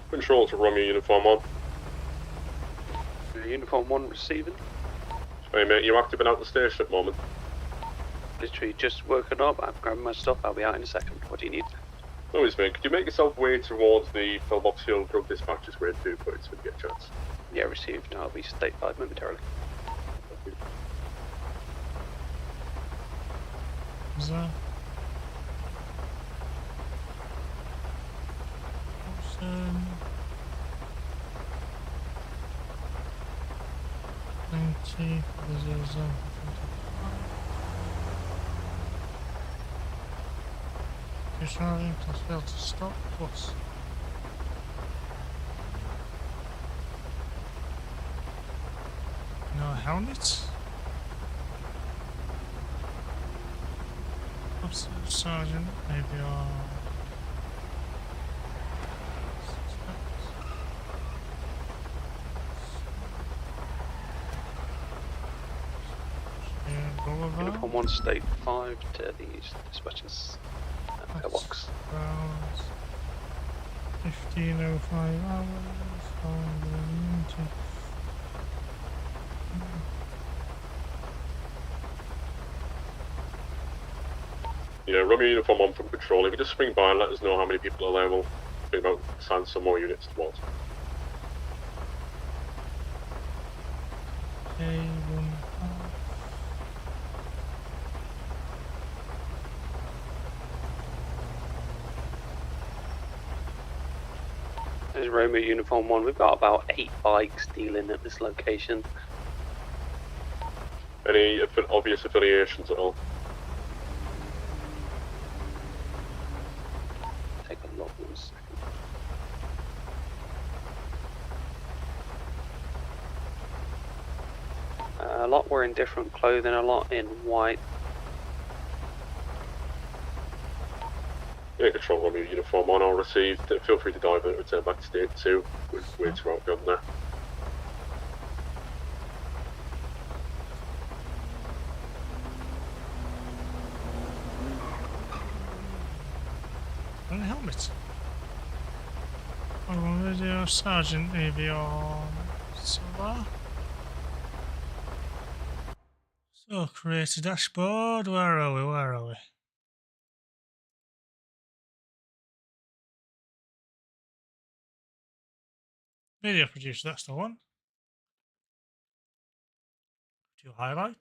Control to Romeo Uniform 1. Uniform 1 receiving. Hey mate, you active and out the station at the moment? Literally just working up. I'm grabbing my stuff. I'll be out in a second. What do you need? No worries mate, could you make yourself way towards the Pillbox Hill Drug Dispatchers grade 2 please, when you get a chance? Yeah, received. I'll be state 5 momentarily. Thank you. Is that? Awesome. 90, Charlie plus failed to stop plus. No helmet. Officer Sergeant, maybe our Uniform 1 state 5 to the dispatchers. Pillbox. Around 15:05 hours on the unit. Yeah, Romeo Uniform 1 from Control. If you just swing by and let us know how many people are there, we'll think about assigning some more units towards. Okay, There's Romeo Uniform 1. We've got about 8 bikes dealing at this location. Any obvious affiliations at all? Take a look 1 second. A lot wearing different clothing, a lot in white. Yeah, control on your uniform on or received. Feel free to divert and return back to state 2 with weights route gun there. And a helmet. On radio, Sergeant Avion Solar. So, create a dashboard. Where are we? Where are we? Video producer, that's the one. Do you highlight?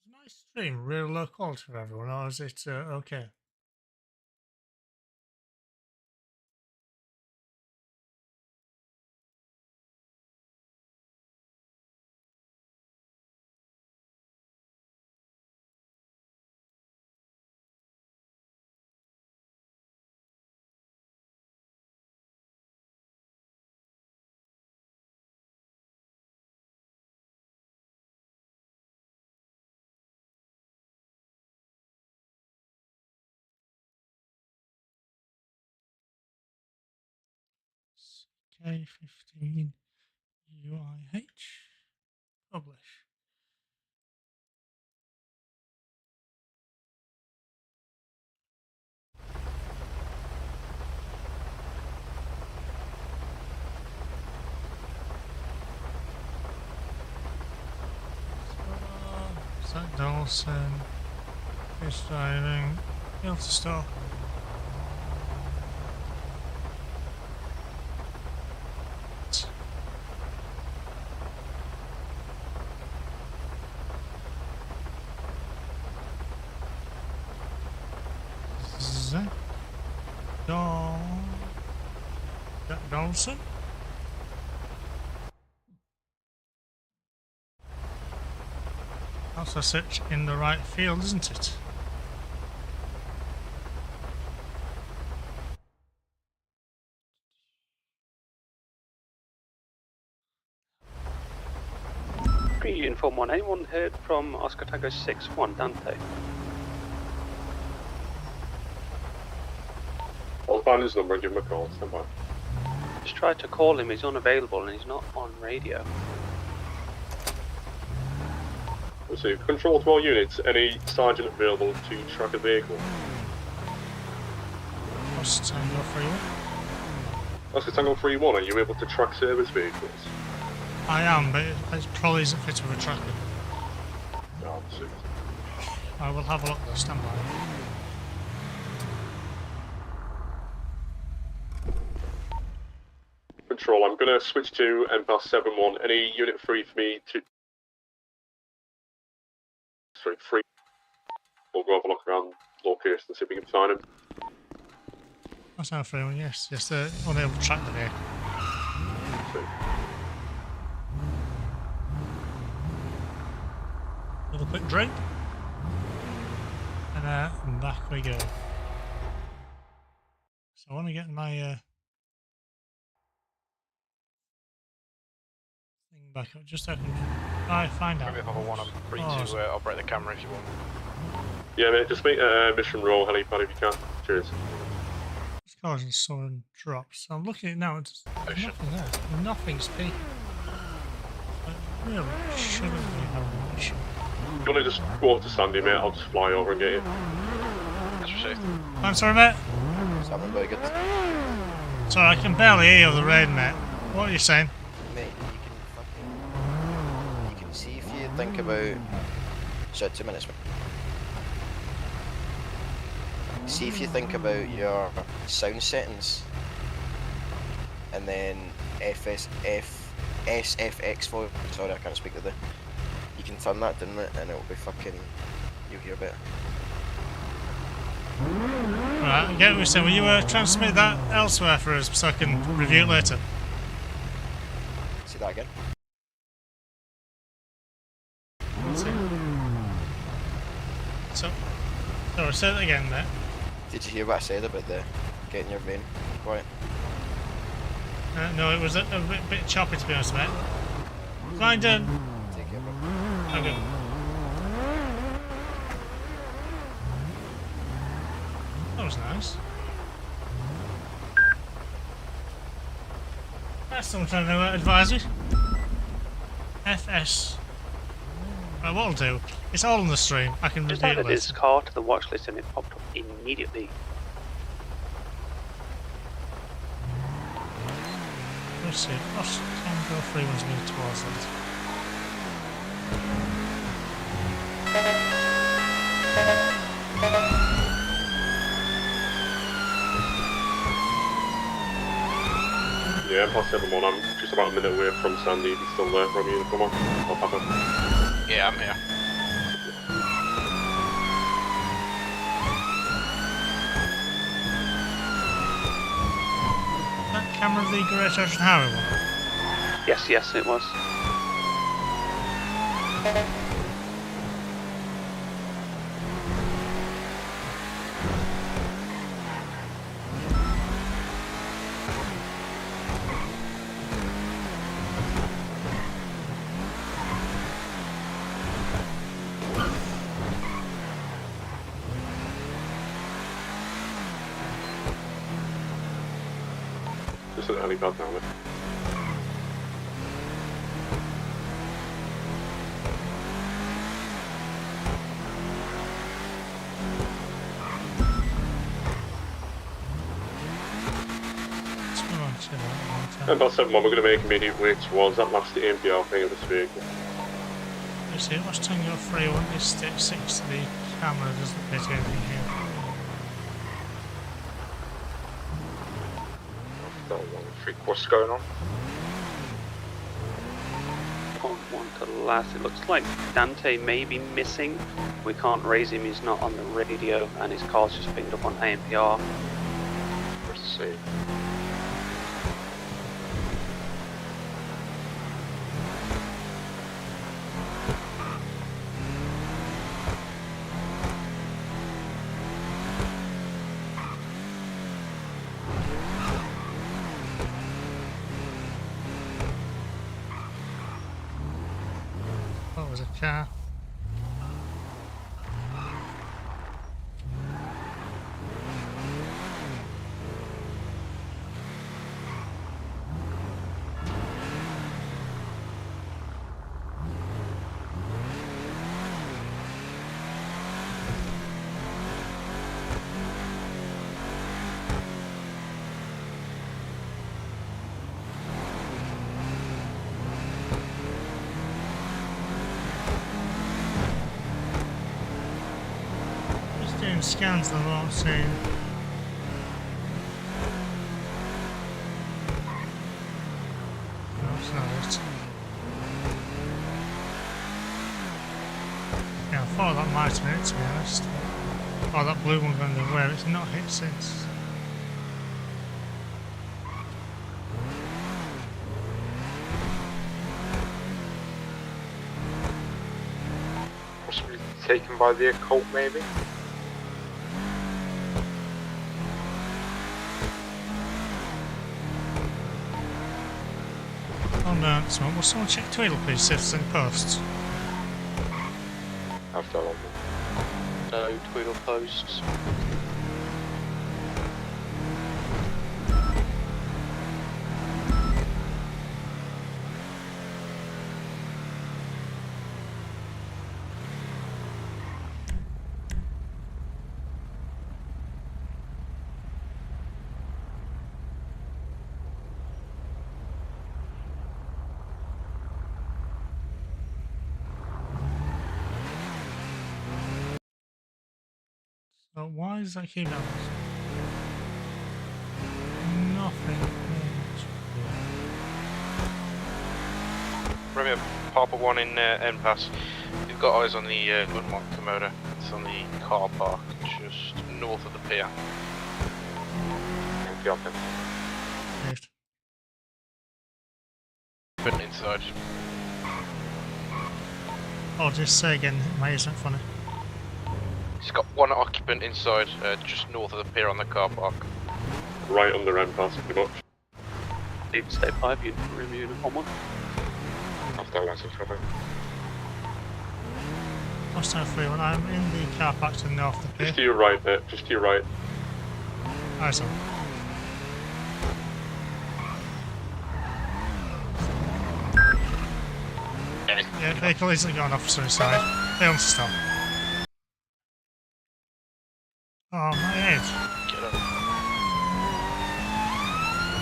Nice stream, real low quality for everyone, or is it okay? K15 UIH. Publish. Zach Dawson. Fish driving. Able to stop. Zach Dawson. Also search in the right field, isn't it? Pre-inform 1, anyone heard from Oscar Tango 6-1, Dante? I'll find his number and give him a call. Stand by. Just tried to call him, he's unavailable and he's not on radio. We'll see. Control to all units. Any sergeant available to track a vehicle? Oscar Tango 3-1. Oscar Tango 3-1, are you able to track service vehicles? I am, but it probably isn't fit with a tracker. No, see. I will have a look though, stand by. Control, I'm going to switch to MPAS 7-1. Any unit free for me to... Sorry, free. We'll go have a look around location and see if we can find him. That's now 3-1, yes. Yes, they're unable to track the vehicle. See. Another quick drink. And back we go. So I want to get my thing back up just so I can find out. Maybe if I want, I'm free to operate the camera if you want. Yeah, mate, just make a mission roll helipad if you can. Cheers. It's causing sudden drops. So I'm looking at it now and there's nothing there. Nothing's peaking. I really shouldn't be having an issue. If you want to just go over to Sandy, mate, I'll just fly over and get you. That's received. I'm sorry, mate. Sounding very good. Sorry, I can barely hear you over the rain, mate. What are you saying? Mate, you can see if you think about... So 2 minutes, mate. See if you think about your sound settings and then SFX for... Sorry, I can't speak today. You can turn that down and it'll be fucking... You'll hear better. Right, I get what you're saying. Will you transmit that elsewhere for us so I can review it later? See that again? Sorry, say that again, mate. Did you hear what I said about the getting your vein quiet? No, it was a bit choppy, to be honest, mate. Fine, done. Take care, bro. Okay. That was nice. That's someone trying to advise me. FS. Right, what I'll do, it's all on the stream. I can Just reveal added his this. car to the watch list and it popped up immediately. Let's see. Lost Tango 3 one's moved towards that. Yeah, past 7-1. I'm just about a minute away from Sandy. He's still there from you. Come on. I'll pop up. Yeah, I'm here. That camera of the Great Ocean Highway one? Yes, yes, it was. Just at the helipad now, mate. Let's move on to that. And about 7-1, we're going to make immediate way towards that last AMPR thing of this vehicle. Let's see, Lost Tango 3 1 is stick 6 to the camera, doesn't appear to be anything here. Got 1 3/4 going on. 1 to the last. It looks like Dante may be missing. We can't raise him, he's not on the radio, and his car's just picked up on AMPR. Let's see. What was a car? Just doing scans of what I'm seeing. No, it's not it. Yeah, I thought that might have been it, to be honest. Oh, that blue one going the other way, it's not hit since. Possibly taken by the occult, maybe? Oh no, it's not. Will someone check Tweedle, please, see if there's any posts? I've done on No Tweedle posts. So why is that keep happening? Nothing. Romeo, Papa 1 in End Pass. We've got eyes on the unlocked Komodo. It's on the car park just north of the pier. AMPR pin. Saved. Putting inside. Oh, just say again, my isn't funny. He's got one occupant inside, just north of the pier on the car park. Right under Impasse, pretty much. Leave stay 5, room uniform 1. After license traffic. Lost time 3 when I'm in the car park to the north of the pier. Just to your right, mate. Just to your right. Eyes on. Yeah, vehicle isn't got an officer inside. They want to stop. Oh, my head.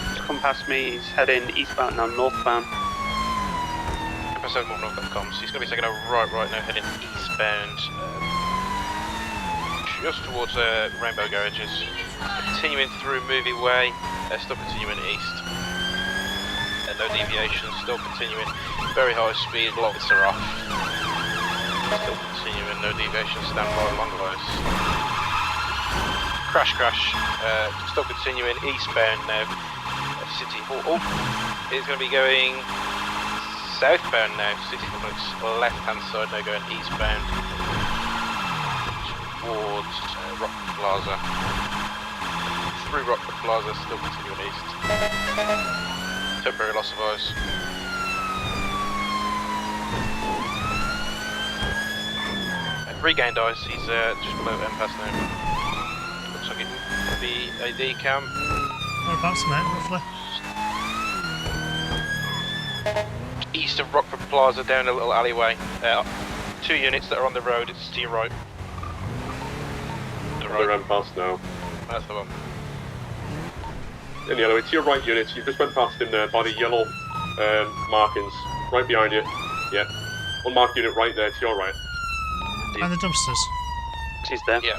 He's come past me, he's heading eastbound now, northbound. Episode 1 north.com, so he's going to be taking a right now, heading eastbound. Just towards Rainbow Garages. Continuing through Movie Way, still continuing east. No deviations, still continuing. Very high speed, lights are off. Still continuing, no deviations, stand by along the roads. Crash. Still continuing eastbound now. City Hall. Oh, it's going to be going southbound now. City Hall looks left hand side now, going eastbound towards Rockford Plaza. Through Rockford Plaza, still continuing east. Temporary loss of eyes. Regained eyes, he's just below Impasse now. Looks like it could be a decam. Whereabouts, mate, roughly? East of Rockford Plaza, down a little alleyway. 2 units that are on the road, it's to your right. Under Impasse now. That's the one. In the alleyway, to your right units, you just went past him there by the yellow markings. Right behind you. Yeah. Unmarked unit right there, to your right. And the dumpsters. He's there. Yeah.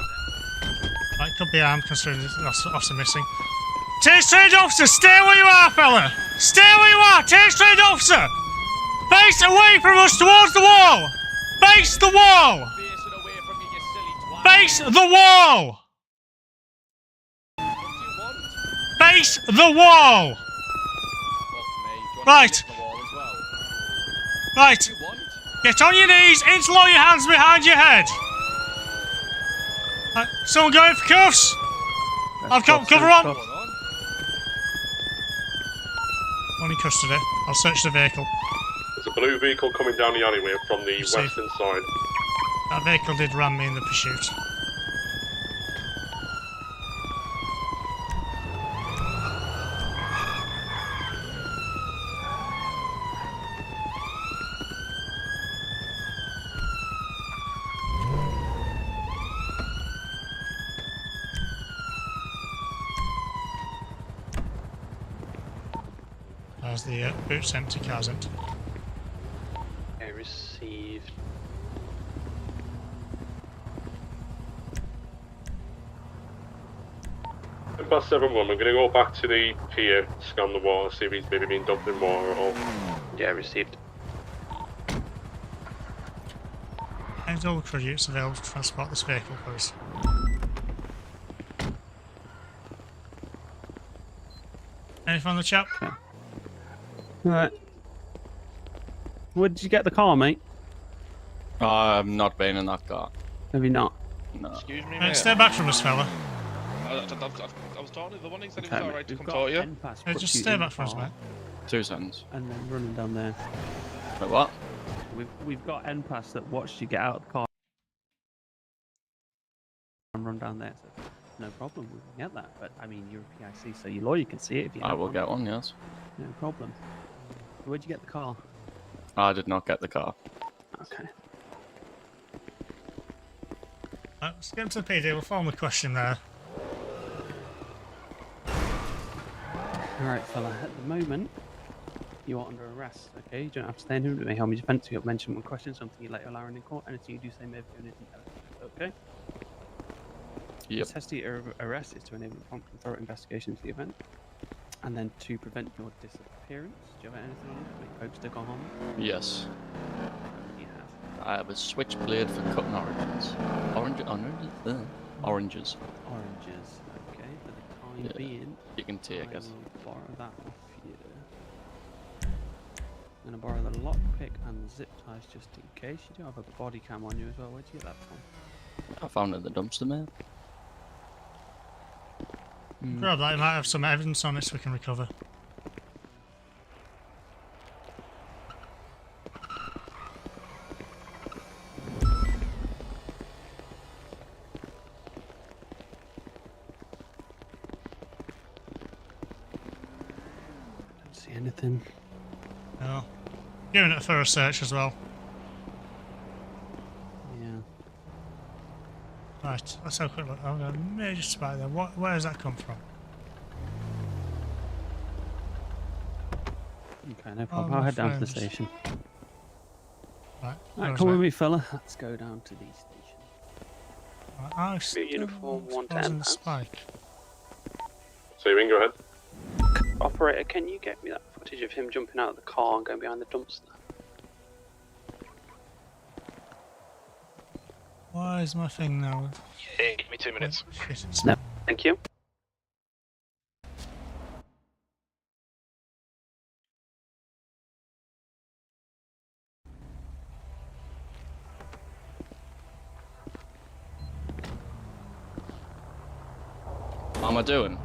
That could be armed considering the officer missing. Taste trained officer, stay where you are, fella! Stay where you are! Taste trained officer! Face away from us towards the wall! Face the wall! Face the wall! Face the wall! Right. Right. Get on your knees, interlock your hands behind your head. Right. Someone going for cuffs? I've got cover on. One in custody. I'll search the vehicle. There's a blue vehicle coming down the alleyway from the western side. That vehicle did ram me in the pursuit. As the boot's empty, car's empty. Okay, received. Impasse 7-1, we're going to go back to the pier, scan the water, see if he's maybe been dumped in water at all. Yeah, received. And all crew units available to transport this vehicle, please. Anything on the chap? Okay. Right. Where did you get the car, mate? I've not been in that car. Have you not? No. Excuse me, mate. Stay back from us, fella. I was talking to the one, he said it was Okay, alright to we've come got talk to you. N-Pass Yeah, puts just you stay in back the from us, car, mate. 2 seconds. And then running down there. Wait, what? We've got N-Pass that watched you get out of the car and run down there. So no problem, we can get that. But I mean, you're a PIC, so your lawyer can see it if you. I will get one, yes. No problem. Where'd you get the car? I did not get the car. Okay. Let's get into the PD. We'll form the question there. Alright, fella, at the moment, you are under arrest, okay? You don't have to stay in here with me. Help me defend to mention one question, something you later allow in court. Anything you do say may have been intelligent, okay? Yep. The necessity of arrest is to enable prompt and thorough investigation into the event, and then to prevent your disappearance. Do you have anything on you? Make poke, stick, or harm? Yes. You have. I have a switchblade for cutting oranges. Oranges. Oranges, okay? For the time Yeah, being, you can take I it. will borrow that off you. I'm going to borrow the lockpick and the zip ties just in case. You do have a body cam on you as well. Where'd you get that from? I found it at the dumpster, mate. Grab that, it might have some evidence on it so we can recover. Don't see anything. No. Giving it a thorough search as well. Yeah. Right, let's have a quick look. I've got a major spike there. Where does that come from? Okay, no problem. Oh, I'll my head down to the friends. station. Right, Right, come with me, fella. Let's go down to the station. Right, I've still uniform, one to causing the advance. spike. Saving, go ahead. Operator, can you get me that footage of him jumping out of the car and going behind the dumpster? Why is my thing now? Yeah, give me 2 minutes. Shit, it's No. Thank you. What am I doing?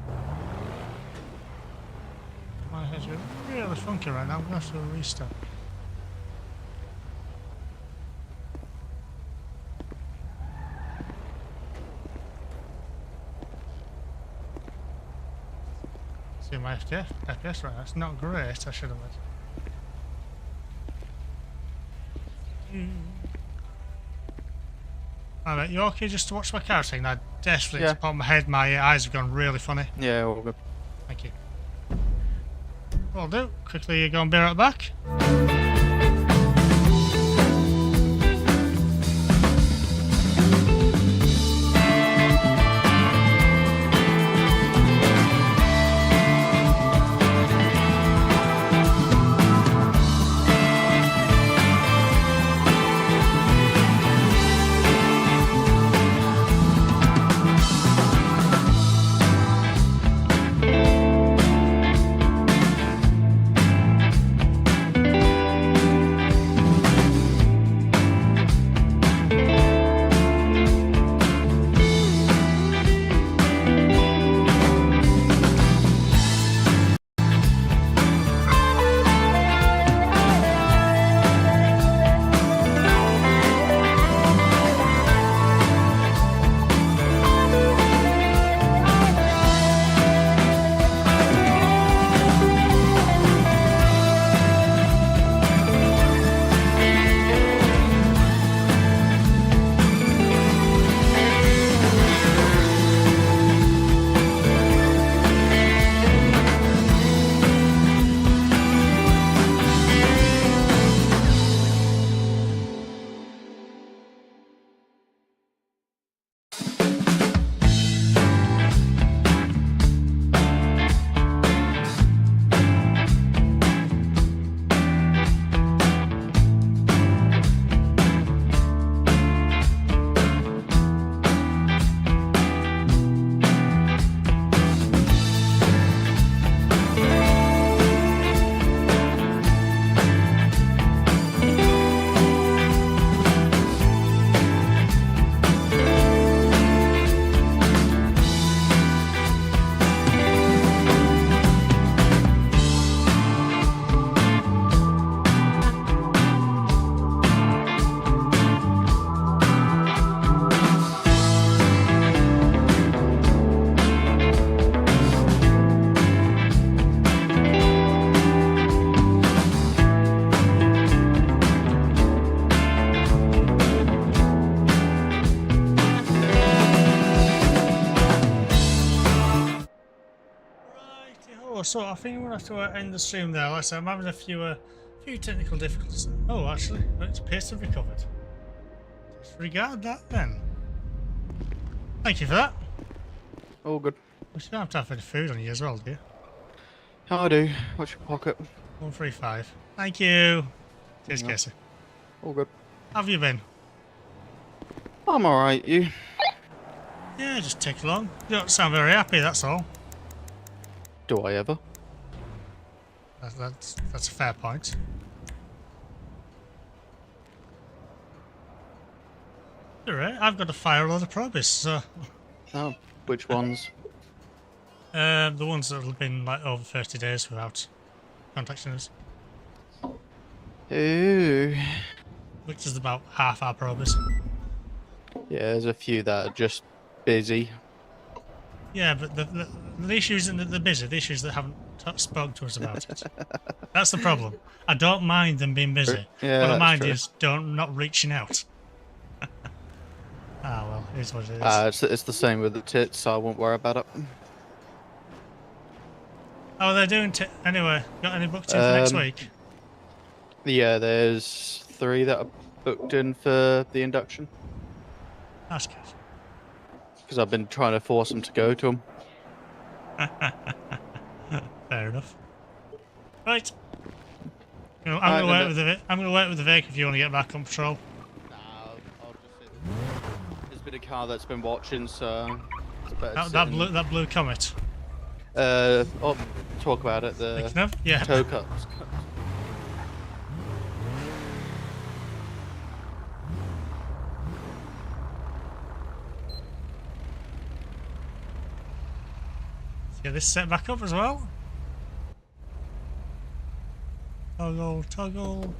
My head's really funky right now. I'm going to have to restart. See my FPS right now. It's not great. I should have had. Alright, you okay just to watch my car thing? I desperately need to pop my head. My eyes have gone really funny. Yeah, all good. Thank you. Will do. Quickly go and be right back. So I think we're going to have to end the stream there. Like I said, I'm having a few technical difficulties. Oh, actually, it appears to have recovered. Disregard that then. Thank you for that. All good. We should have to have any food on you as well, do you? I do. What's your pocket? 135. Thank you. Cheers, Yeah. Casey. All good. How have you been? I'm alright, you? Yeah, just tick along. You don't sound very happy, that's all. Do I ever? That's a fair point. Alright, I've got to fire a lot of probes, so... Oh, which ones? The ones that have been like over 30 days without contacting us. Ooh. Which is about half our probes. Yeah, there's a few that are just busy. Yeah, but the issue isn't that they're busy, the issue is they haven't spoken to us about it. That's the problem. I don't mind them being busy. Yeah, what I that's mind true. is not reaching out. Well, it is what it is. It's the same with the tits, so I won't worry about it. Oh, they're doing anyway. Got any booked in for next week? Yeah, there's 3 that are booked in for the induction. That's good. Because I've been trying to force them to go to them. Fair enough. Right. You know, I'm gonna wait with the vehicle if you want to get back on patrol. Nah, I'll just sit. There's been a car that's been watching, so it's better That blue Comet. Talk about it. The Thinking of? Yeah. tow cups. Let's get this set back up as well. Toggle.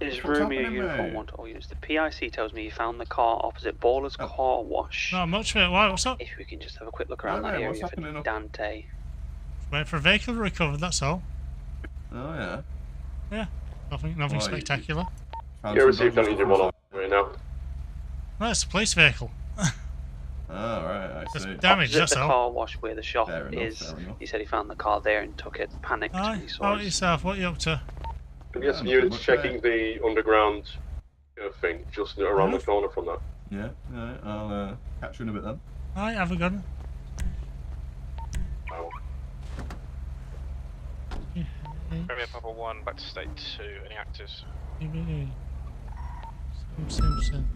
Is Romeo Uniform 1 to all units? The PIC tells me you found the car opposite Baller's Car Wash. Not much, mate. Why? What's up? If we can just have a quick look around that area for Dante. Wait for a vehicle to recover, that's all. Oh, yeah. Yeah. Nothing spectacular. You received anything one right now? No, it's a police vehicle. Oh, right, I see. Damage, that's the all. car wash where the shop Fair enough, is. fair enough. He said he found the car there and took it, panicked when he saw How us. about yourself? What are you up to? Can we get some units checking the underground thing just around the corner from that? Yeah, alright, I'll catch you in a bit then. Alright, have a good one. Premier Papa 1, back to State 2. Any actors? Simpson.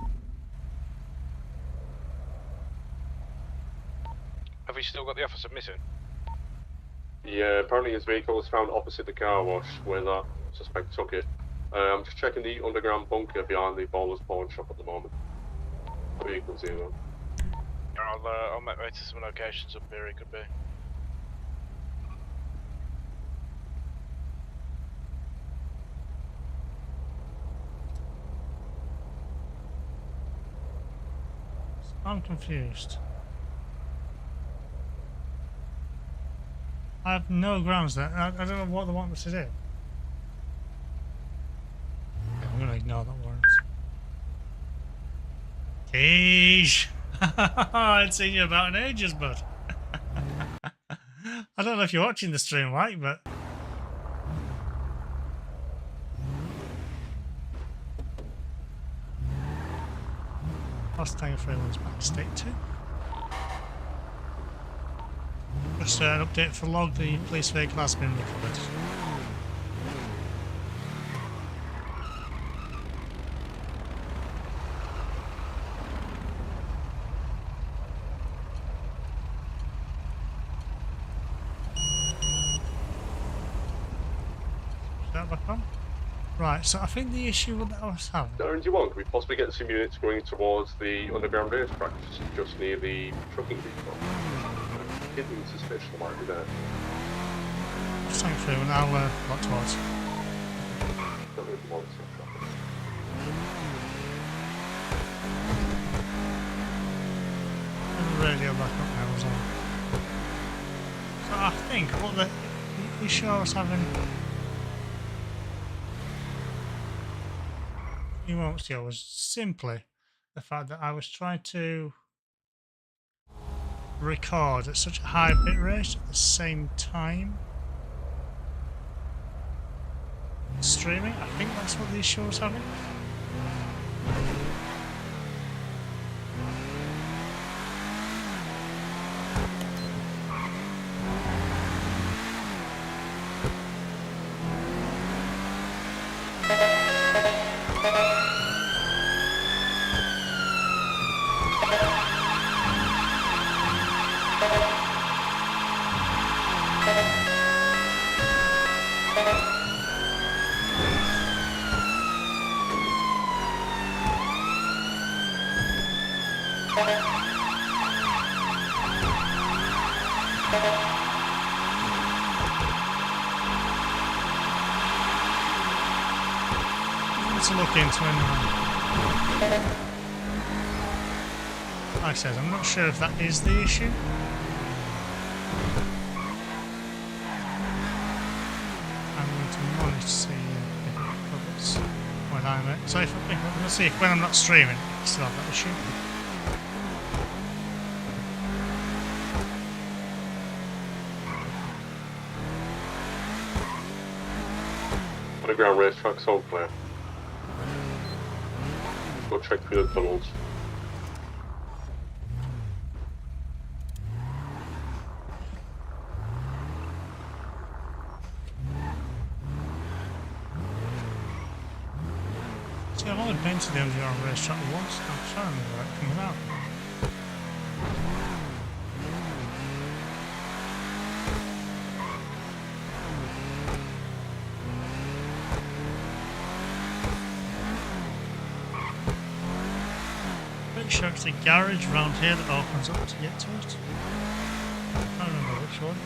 Have we still got the officer missing? Yeah, apparently his vehicle was found opposite the car wash where that suspect took it. I'm just checking the underground bunker behind the Bowler's pawn shop at the moment. The vehicle's here though. I'll make way to some locations up here, it could be. I'm confused. I have no grounds there. I don't know what they want us to do. I'm going to ignore that warrant. Tease! I hadn't seen you about in ages, bud. I don't know if you're watching the stream, like, but... Mustang Freeland's back to State 2. Just an update for log, the police vehicle has been recovered. Is that back on? Right, so I think the issue that I was having... Darren, do you want? Can we possibly get some units going towards the underground racetrack, just near the trucking depot? Hidden suspicion might be there. Mustang Freeland, I'll lock towards. Don't really want to traffic. And the radio back up now as well. So I think what the issue I was having a few moments ago was simply the fact that I was trying to record at such a high bit rate at the same time streaming. I think that's what the issue was having. Let's look into it now. Like I said, I'm not sure if that is the issue. I'm going to monitor to see if it covers when I'm at. So if let's see if when I'm not streaming, I still have that issue. Underground racetrack's all clear. Go check through the tunnels. See, I've only been to the underground racetrack once. I'm trying to remember it coming out. Pretty sure it's a garage around here that opens up to get to it. I don't remember which one.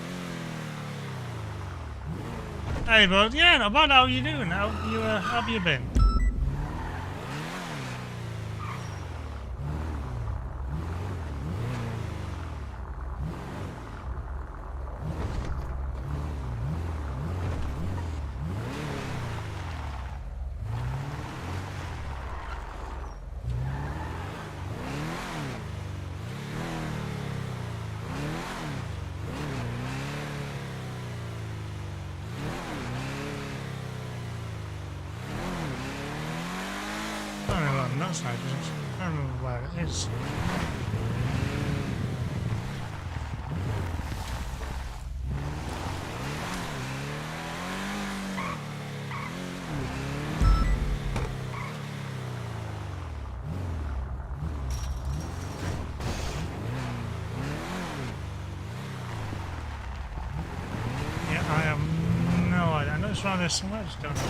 Hey bud, yeah, not bad. How you doing? How have you been? That's not good. I don't remember where it is. Yeah, I have no idea. I know it's around there somewhere, I just don't know.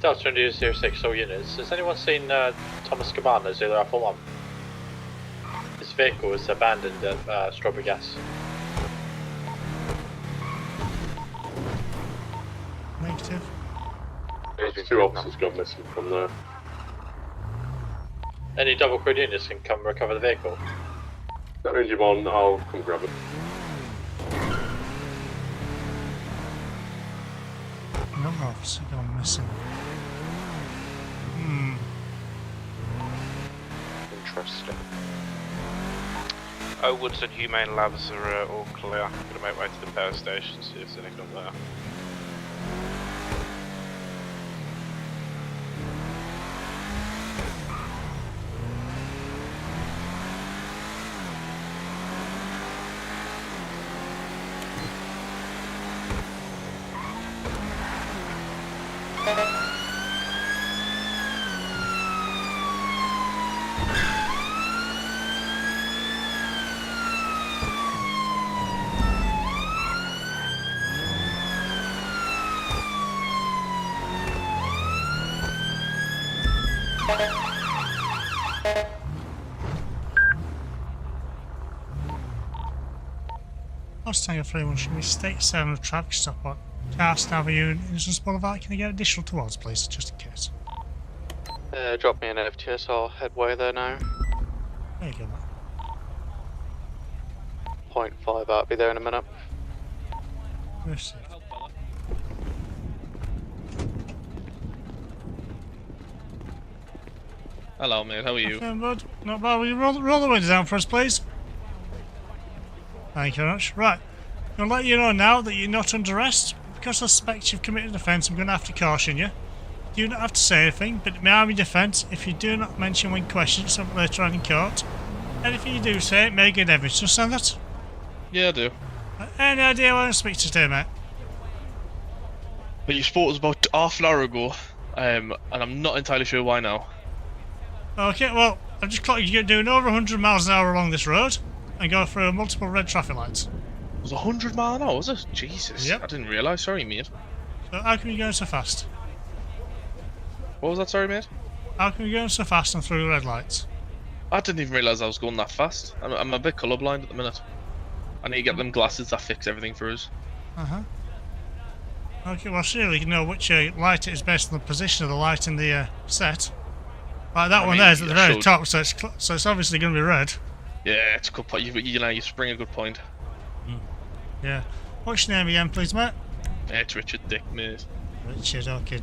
Delta India 06, all units. Has anyone seen Thomas Cabana, 0 Alpha 1? His vehicle was abandoned at Strawberry Gas. Negative. There's 2 officers gone missing from there. Any double crewed units can come recover the vehicle? That engine on, I'll come grab it. Another officer gone missing. Interesting. Woods and Humane Labs are all clear. I'm going to make my way to the power station, see if there's anything up there. Last time you're 3-1, should we state 7 of traffic stop at Carson Avenue and Innocence Boulevard? Can I get additional towards, please, just in case? Drop me an FTS, I'll headway there now. There you go, mate. 0.5 out, be there in a minute. Received. Hello, mate. How are you? Okay, bud. Not bad. Will you roll the windows down for us, please? Thank you very much. Right. I'm going to let you know now that you're not under arrest. Because I suspect you've committed an offence, I'm going to have to caution you. You don't have to say anything, but in my army defence, if you do not mention when questioned something later on in court, anything you do say may get evidence. Understand that? Yeah, I do. Any idea what I'm speaking to today, mate? But you spoke to us about half an hour ago, and I'm not entirely sure why now. Okay, well, I've just clocked you doing over 100 miles an hour along this road and go through multiple red traffic lights. It was 100 mile an hour, was it? Jesus, Yep. I didn't realise. Sorry, mate. So how come you going so fast? What was that, sorry, mate? How come you going so fast and through the red lights? I didn't even realise I was going that fast. I'm a bit colourblind at the minute. I need to get them glasses that fix everything for us. Uh-huh. Okay, well, surely you know which light it is based on the position of the light in the set. Like that one there is at the very top, so it's obviously going to be red. Yeah, it's a good point. You know, you spring a good point. Yeah. What's your name again, please, mate? It's Richard Dick, mate. Richard, okay.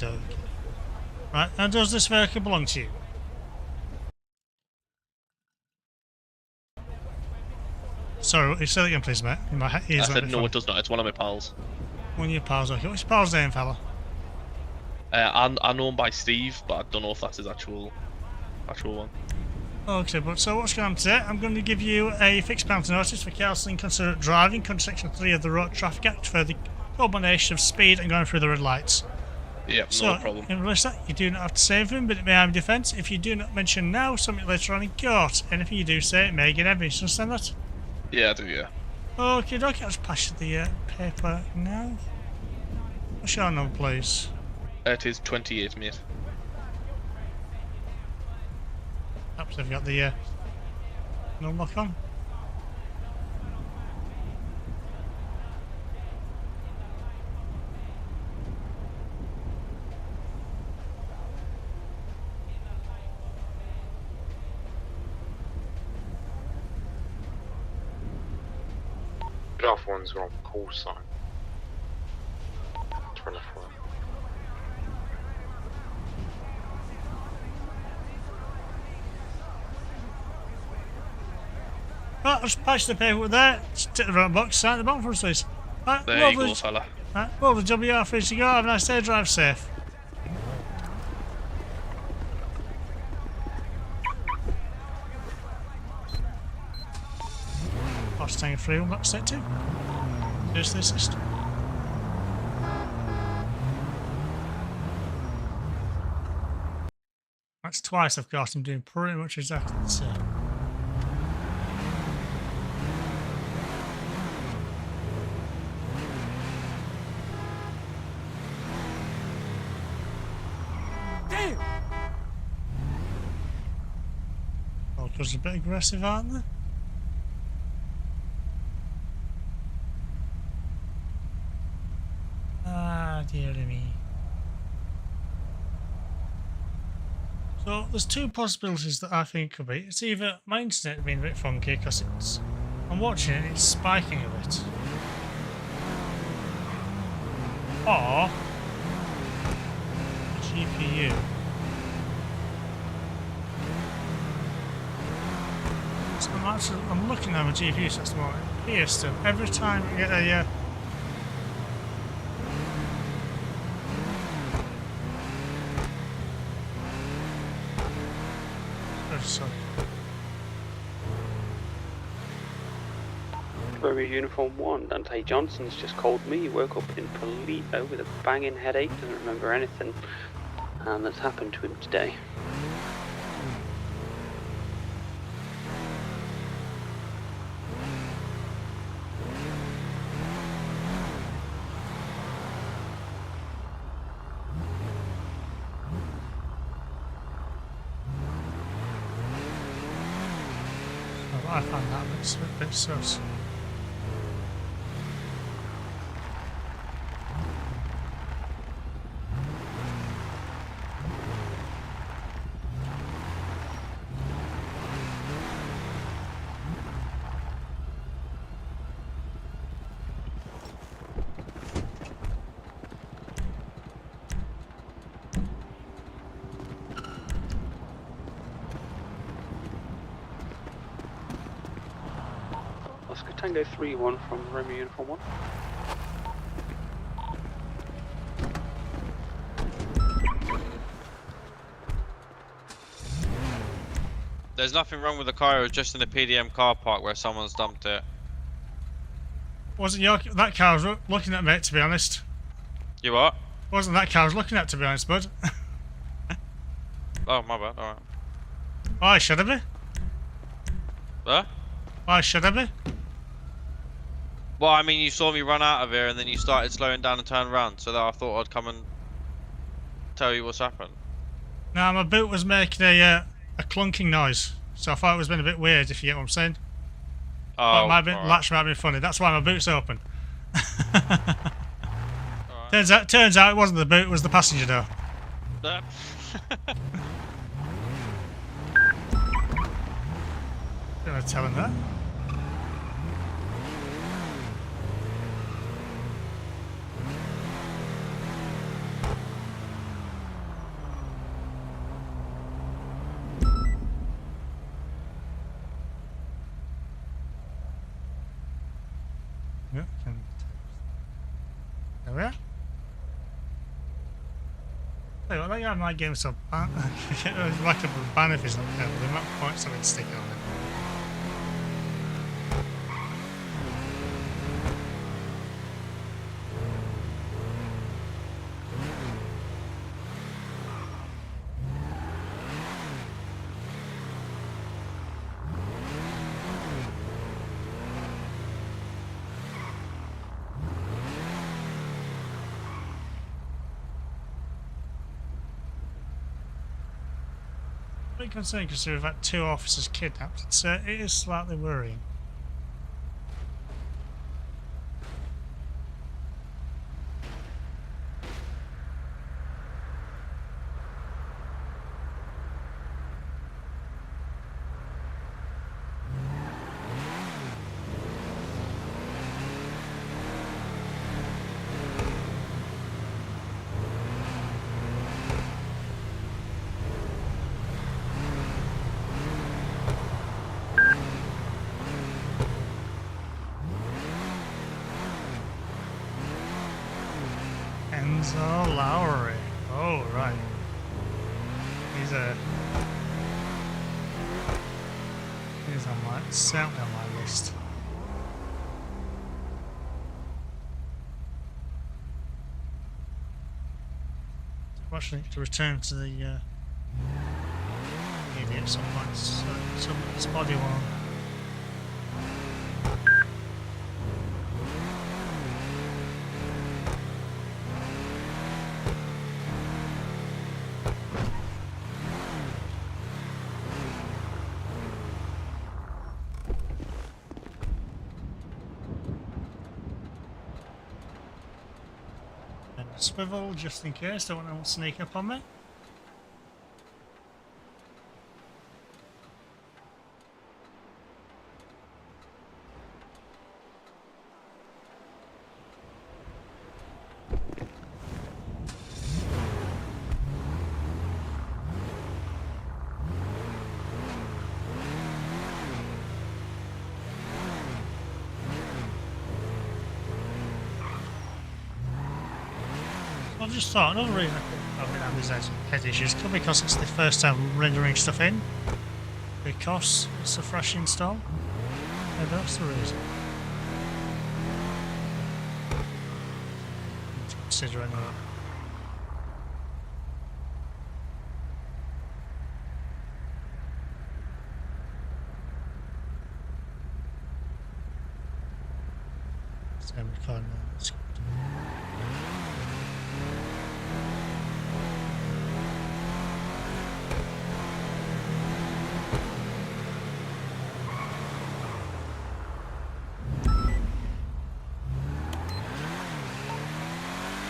Right, and does this vehicle belong to you? Sorry, say that again, please, mate. In my ears I said no, it does not. It's one of my pals. One of your pals, okay. What's your pal's name, fella? I know him by Steve, but I don't know if that's his actual one. Okay, but so what's going on today? I'm going to give you a fixed penalty notice for carelessly inconsiderate driving under Section 3 of the Road Traffic Act for the combination of speed and going through the red lights. Yeah, no problem. In relation to that, you do not have to say anything, but it may have defence. If you do not mention now, something later on in court. Anything you do say, it may get evidence. You understand that? Yeah, I do, yeah. Okay, I'll just pass you the paper now. What's your number, please? It is 28, mate. Perhaps I've got the no lock on. The off one's got a call sign. 24. Right, I'll just patch the paper there. Just take the right box, sign the bottom for us, please. Right, There you go, fella. Right, well, the job you are free to go. Have a nice day, drive safe. Staying free on that set too. Just the assist. That's twice I've got him doing pretty much exactly the same. Damn! Oh, because they're a bit aggressive, aren't they? Ah, dearie me. So there's two possibilities that I think could be. It's either my internet being a bit funky because I'm watching it, it's spiking a bit, or GPU. So I'm looking at my GPU, so that's what it appears to. Every time I get a Romeo Uniform 1, Dante Johnson's just called me. He woke up in Polito with a banging headache, doesn't remember anything, and that's happened to him today. I find that a bit sus. Oscar Tango 3-1 from Romeo Uniform 1. There's nothing wrong with the car, it was just in the PDM car park where someone's dumped it. Wasn't that car was looking at me, to be honest. You what? Wasn't that car I was looking at, to be honest, bud. Oh, my bad. Alright. Why should I be? Huh? Why should I be? Well, I mean, you saw me run out of here and then you started slowing down and turn around, so that I thought I'd come and tell you what's happened. No, my boot was making a clunking noise, so I thought it was being a bit weird, if you get what I'm saying. Oh, latch might have been funny. That's why my boot's open. Turns out it wasn't the boot, it was the passenger door. Gonna tell him that. Yeah, there we are. Hey, well, that my game so bad. Like a ban if it's not careful. The amount of points I would stick on it. Pretty concerned because we've had 2 officers kidnapped. It is slightly worrying. Enzo Lowry. Oh, right. He's certainly on my list. Watching to return to the maybe at some point. So it's body worn. Swivel just in case, don't want anyone to sneak up on me. I just thought another reason I've been having these head issues could be because it's the first time rendering stuff in, because it's a fresh install. Maybe that's the reason. To consider anyway. Same recording now. That's good.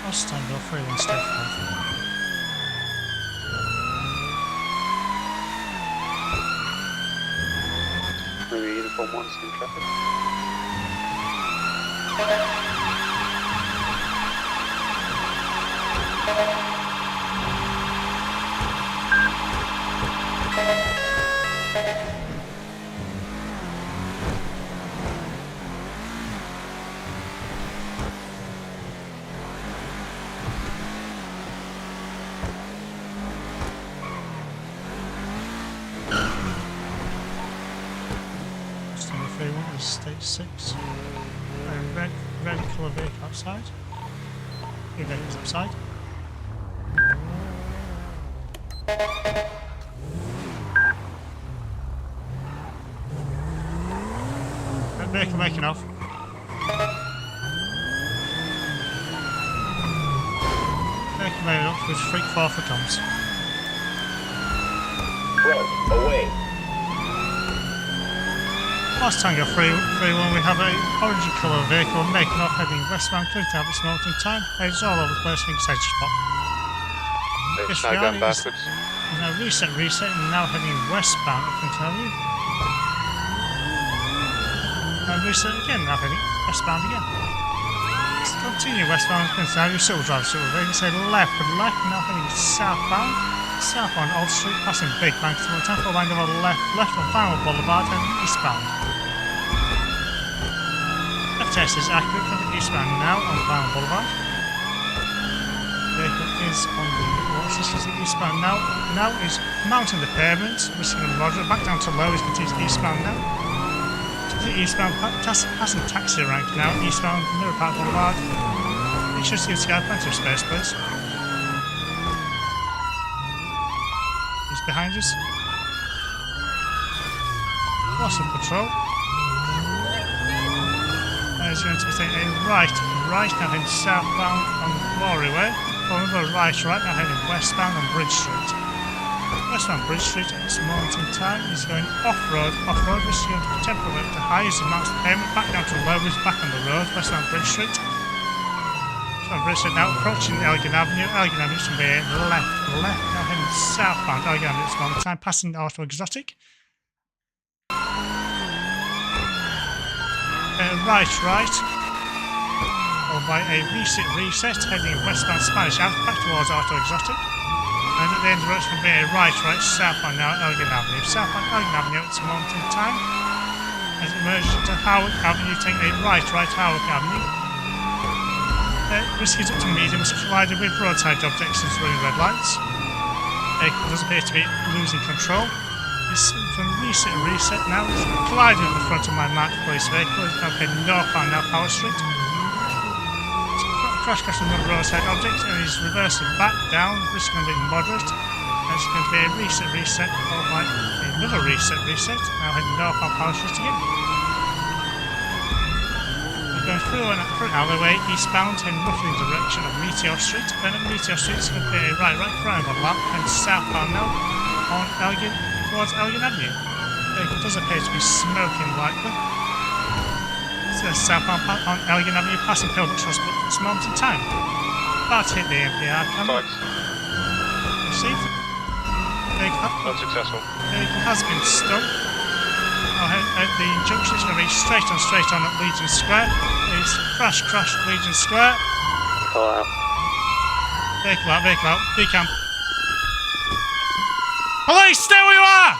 I'll stand off for one step off. Maybe uniform 1 in traffic. Stage 6. Red colour vehicle outside. 2 vehicles outside. Vehicle making off. Vehicle making off with freak 4 for comms. Away. Last Tango 3-1, we have a orange colour vehicle making off heading westbound, clear to have its moment in time. It's all over the place, I think it's edge spot. It's now going backwards. Now reset, and now heading westbound, I can tell you. And reset again, now heading westbound again. Let's continue westbound, I can tell you, still drive, they can say left, now heading southbound. Southbound Old Street, passing Big Bank to the temple line over left on Final Boulevard and eastbound. Left test is accurate from the eastbound now on Final Boulevard. Vehicle is on the this is the eastbound now. Now is mounting the pavement, missing on Roger, back down to low is continues eastbound now. To the eastbound, passing taxi rank now, eastbound Mirror Park Boulevard. Make sure to give Sky plenty of space, please. He's behind us. Loss of patrol. He's going to be taking a right now heading southbound on Glory Way. Following the right now heading westbound on Bridge Street. Westbound Bridge Street at this moment in time. He's going off-road, this is going to be temporary to high as he mounts the pavement, back down to low, he's back on the road, westbound Bridge Street. Bridge Street now approaching Elgin Avenue. Elgin Avenue should be left now heading southbound. Elgin Avenue at this moment in time, passing Auto Exotic. Right, followed by a reset, heading westbound Spanish Ave, back towards Auto Exotic. And at the end of the road, it's going to be a right, southbound now Elgin Avenue. Southbound Elgin Avenue at this moment in time. As it merges into Howick Avenue, taking a right, Howick Avenue. Risk is up to medium, is collided with roadside objects and running red lights. Vehicle does appear to be losing control. This from reset now, is colliding in the front of my marked police vehicle. It's now heading northbound now Power Street. Crash another roadside object and he's reversing back down. This is going to be moderate. And it's going to be a reset, followed by another reset. Now heading northbound Power Street again. Going through an alleyway eastbound heading roughly in the direction of Meteor Street. Then at Meteor Street it's going to be a right on the lap and southbound now on Elgin towards Elgin Avenue. It does appear to be smoking likely. So southbound on Elgin Avenue passing Pillbrook Hospital at this moment in time. About to hit the MPR camera. Received. Unsuccessful. Vehicle has been stuck. At the junction, it's going to be straight on at Legion Square. Please crash Legion Square. Call out. Vehicle out, decamp. Police, stay where you are!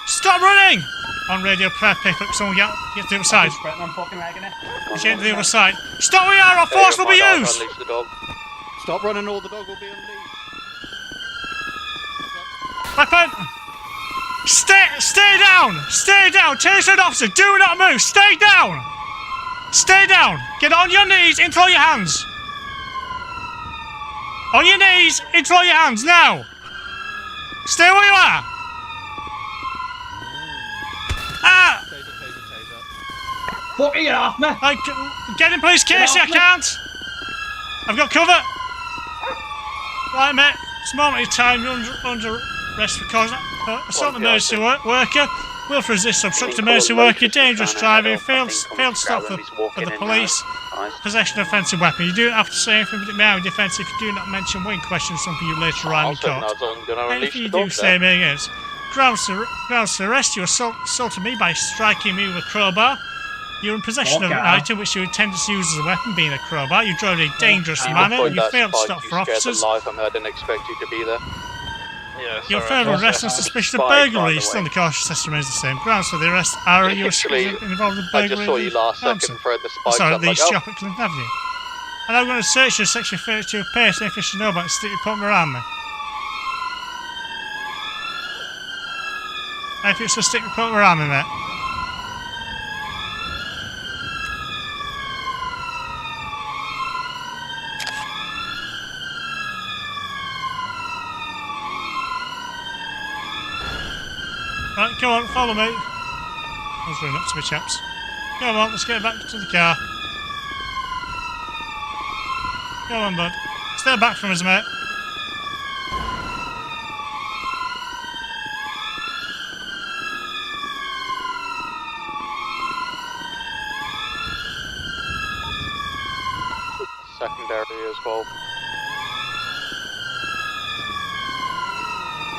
Stop running! On radio, prayer paper, someone get to the other side. Get to the other side. Stop where you are, or force will be used! Stop running, or the dog will be unleashed. Weapon! Stay down! Taser officer, do not move! Stay down! Get on your knees, in throw your hands! On your knees, in throw your hands, now! Stay where you are! Ah! Taser. Fucking get off me! Get in, please, Casey, I can't! I've got cover! Right, mate, it's a moment of time, you're under arrest for causing assault emergency worker, will resist, obstruct emergency worker, dangerous driving, failed stop for the police, possession of offensive weapon. You don't have to say anything, but it may have defence if you do not mention when question something you later on in court. Anything you do say may against. Grounds to arrest you assaulted me by striking me with a crowbar. You're in possession of an item which you intended to use as a weapon, being a crowbar. You drove in a dangerous manner. You failed to stop for officers. I didn't expect you to be there. Yeah, your further arrest on suspicion of burglary. Still, the cautious test remains the same. Grounds for the arrest are you involved in burglary. I just saw you last second thread the spikes. Sorry, the shop at Clinton Avenue. And I'm going to search your section 32 of Pace, and if you should know about it, stick your put around me. And if you should stick your put around me, mate. Right, come on, follow me. I was running up to me, chaps. Come on, let's get back to the car. Come on, bud. Stay back from us, mate. Secondary as well.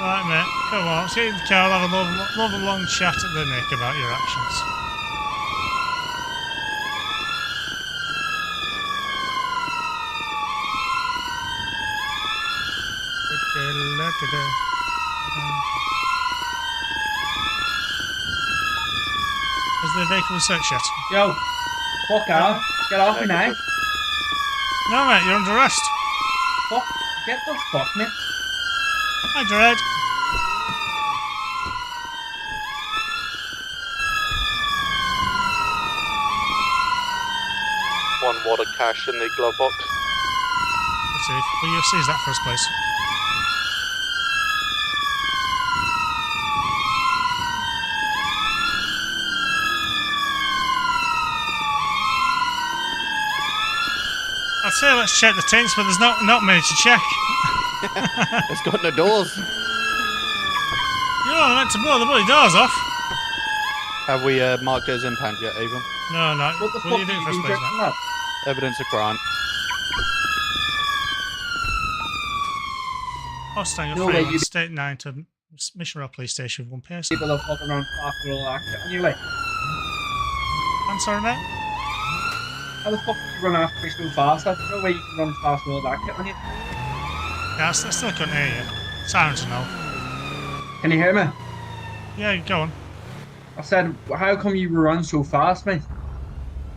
Right, mate. Come on, let's get in the car. I'll have a lovely long chat at the Nick about your actions. Is the vehicle in search yet? Yo, fuck off. Get off me now. No, mate, you're under arrest. Fuck, get the fuck, mate. Hi, Dread. One wad of cash in the glove box. Receive. Will you seize that for us, please? I'd say let's check the tints, but there's not many to check. It's got no doors. You're only meant to blow the bloody doors off. Have we marked it as impound yet, Avon? No, no. What the Will fuck you do are it you for us, doing please, drinking mate? that? Evidence of crime. Hostile, you're No free. way, On you- State 9 to Mission Row Police Station, 1 PS. People are fucking around fast with all that shit on you, like. I'm sorry, mate. How the fuck do you run after me so fast? There's no way you can run fast with all that shit on you. Yeah, I still couldn't hear you. Sirens and all. Can you hear me? Yeah, go on. I said, how come you run so fast, mate?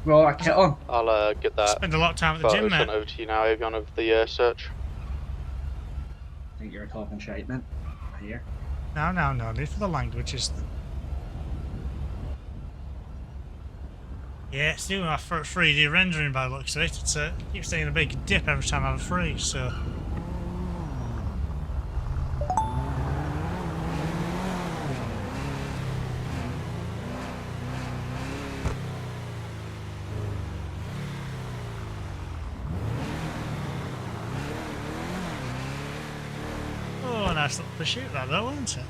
With all that kit on. I'll get that Spend a lot of time at the photo gym, sent mate. over to you now, Avion, of the search. I think you're talking shite, man. I hear. No. Leave for the languages. Yeah, it's doing my first 3D rendering by the looks of it. It keeps taking a big dip every time I have a freeze, so... Oh, nice little pursuit that though, wasn't it?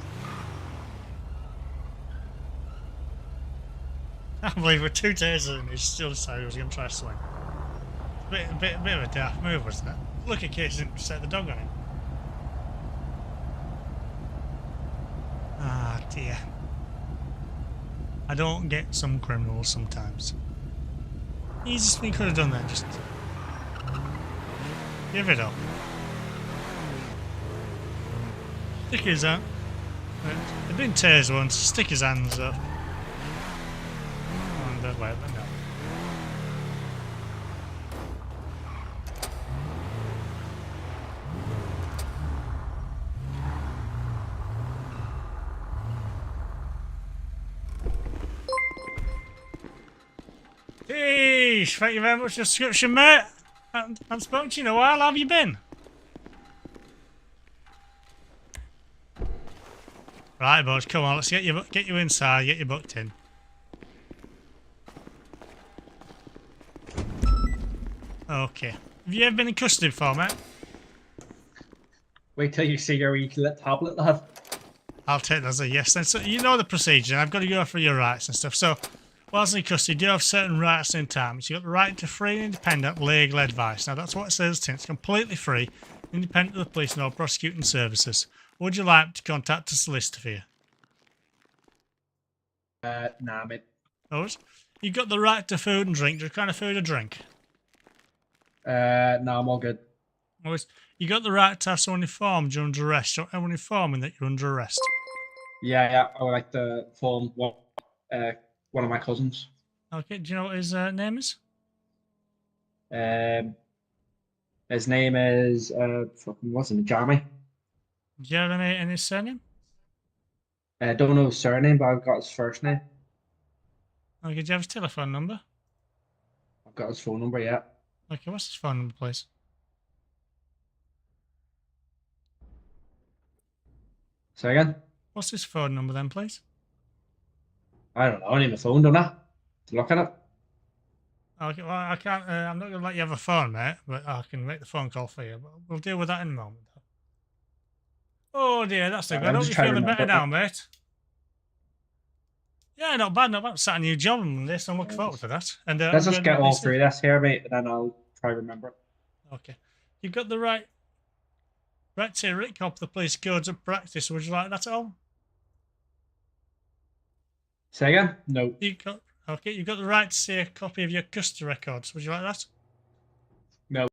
I can't believe with 2 tasers and he still decided he was going to try to swing. A bit of a daft move, wasn't it? Look at Case didn't set the dog on him. Ah, dear. I don't get some criminals sometimes. Easiest thing could have done then, just give it up. Stick his hand. They've been tased once, stick his hands up. And wait, no. Hey, thank you very much for the subscription, mate. I haven't spoken to you in a while. How have you been? Right, boys, come on. Let's get you inside. Get you booked in. Okay. Have you ever been in custody before, mate? Wait till you see your wee tablet, lad. I'll take that as a yes then. So you know the procedure. I've got to go through your rights and stuff. So, whilst in custody, you do have certain rights and entitlements. You've got the right to free and independent legal advice. Now, that's what it says. It's completely free, independent of the police and all prosecuting services. Would you like to contact a solicitor for you? Nah, mate. Oh, you've got the right to food and drink. Do you kind of food or drink? No, I'm all good. Always, you got the right to have someone informed you're under arrest. Don't everyone informing that you're under arrest. Yeah, I would like to phone one of my cousins. Okay, do you know what his name is? His name is what's his name? Jeremy. Do you have any surname? I don't know his surname, but I've got his first name. Okay, do you have his telephone number? I've got his phone number, yeah. Okay, what's his phone number, please? Say again? What's his phone number then, please? I don't know. I need my phone, don't I? To look at it. Okay, well, I can't. I'm not going to let you have a phone, mate, but I can make the phone call for you. But we'll deal with that in a moment. Oh dear, that's a good. I I'm hope just you're trying to feeling better remember. now, mate. Yeah, not bad, not bad. Starting a new job on this. I'm looking forward to that. And Let's just upgrading get all all these through this here, mate, and then I'll try to remember it. Okay, you've got the right to recop the police codes of practice. Would you like that at all? Say again? No. Okay, you've got the right to see a copy of your custody records. Would you like that? No.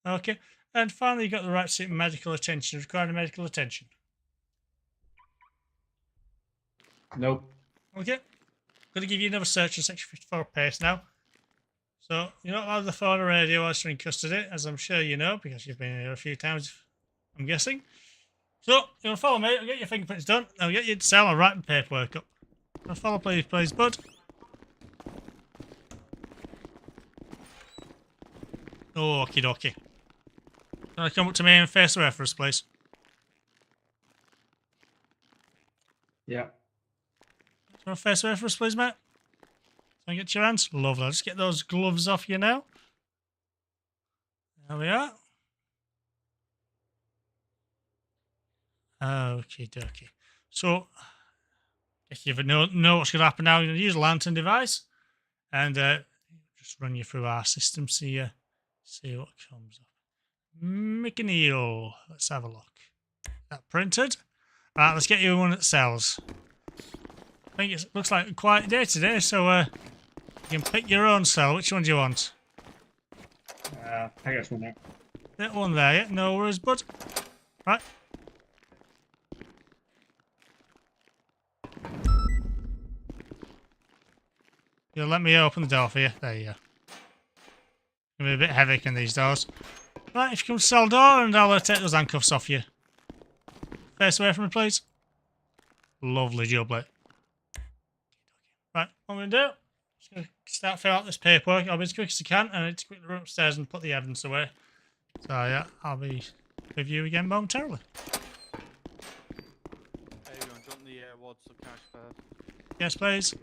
Okay, and finally, you've got the right to seek medical attention. Requiring medical attention. Nope. Okay, going to give you another search in Section 54 pace now. So you're not allowed the phone or radio whilst you're in custody, as I'm sure you know because you've been here a few times, I'm guessing. So you want to follow me? I'll get your fingerprints done. I'll get you to cell and write the paperwork up. Now follow, please, bud. Oh, okie dokie. Can I come up to me and face the reference, please? Yeah. Can I face the reference, please, mate? Can I get your hands? Lovely. I'll just get those gloves off you now. There we are. Okie dokie. So, if you know what's going to happen now, you're going to use a lantern device and just run you through our system, see what comes up. Mickey Neal. Let's have a look. That printed. Right, let's get you one that sells. I think it looks like a quiet day today, so you can pick your own cell. Which one do you want? I guess one there. That one there, yeah? No worries, bud. Right. You'll let me open the door for you. There you go. Gonna be a bit heavy, can these doors? Right, if you come to cell door, and I'll take those handcuffs off you. Face away from me, please. Lovely jubbly. Right, what I'm going to do, just going to start filling out this paperwork. I'll be as quick as I can, and I need to quickly run upstairs and put the evidence away. So, yeah, I'll be with you again momentarily. There you go, do you want the wads of cash first? Yes, please.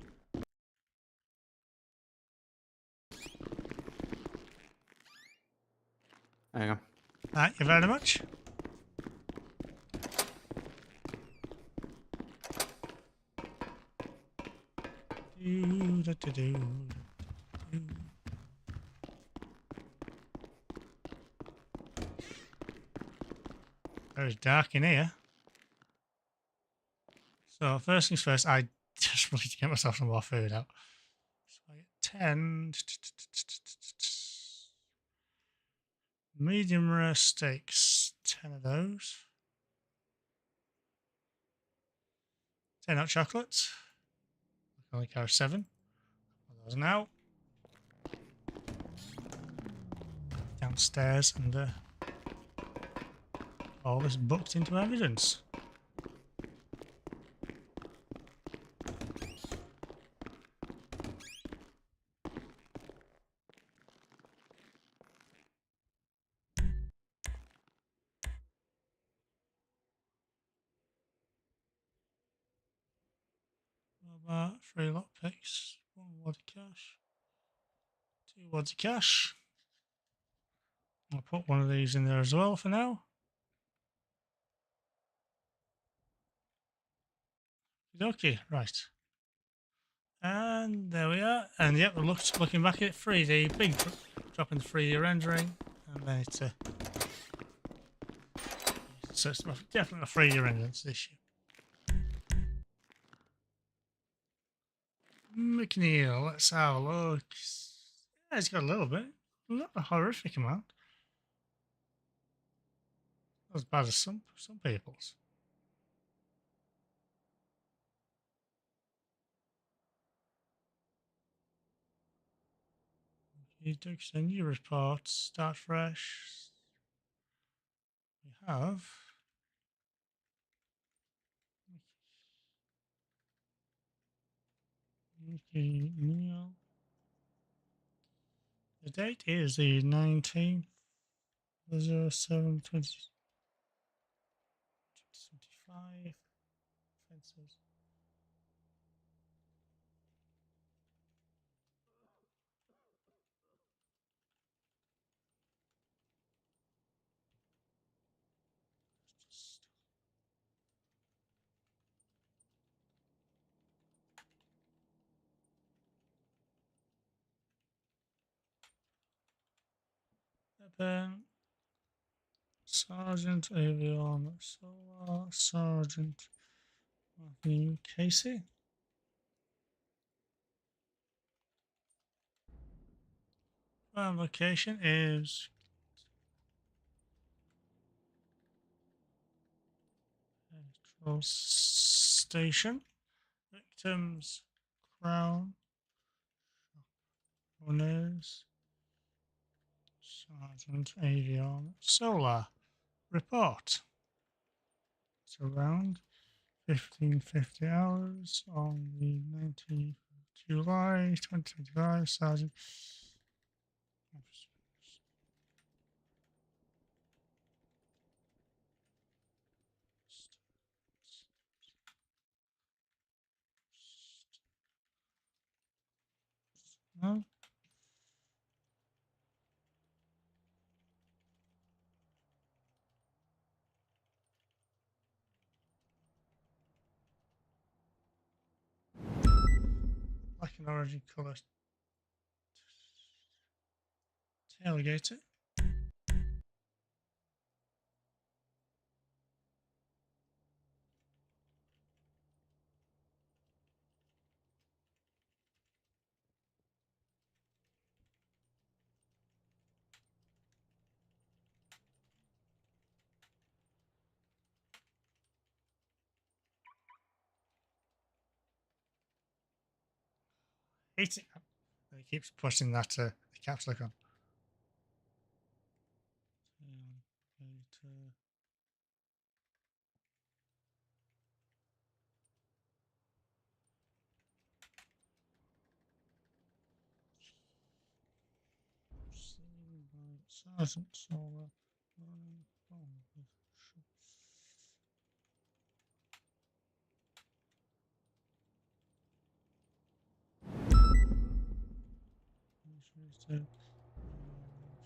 There you go. Thank you very much. Very dark in here. So first things first, I just need to get myself some more food out. So I get 10 medium rare steaks, 10 of those. 10 hot chocolates. I only carry 7. Those now. Downstairs and all this booked into evidence. About 3 lockpicks, 1 wad of cash, 2 wads of cash. I'll put one of these in there as well for now. Okay, right. And there we are. And yep, we're looking back at 3D, big drop in the 3D rendering, and then it's so it's definitely a 3D rendering issue. McNeil, let's have a look. Yeah, it's got a little bit, not a horrific amount. Not as bad as some people's. You do extend your report, start fresh. We have Mickey Neal. The date is the 19th of 07 2025. Offences. Weapon. Sergeant Avion Solar Sergeant Matthew Casey. Location is petrol station. Victims Crown Owners Sergeant Avion Solar. Report. It's around 1550 hours on the 19th of July 2025. Sergeant. No. Black and orange colour tailgate it. Hate it. It keeps pushing that the caps lock on. Sergeant Solar.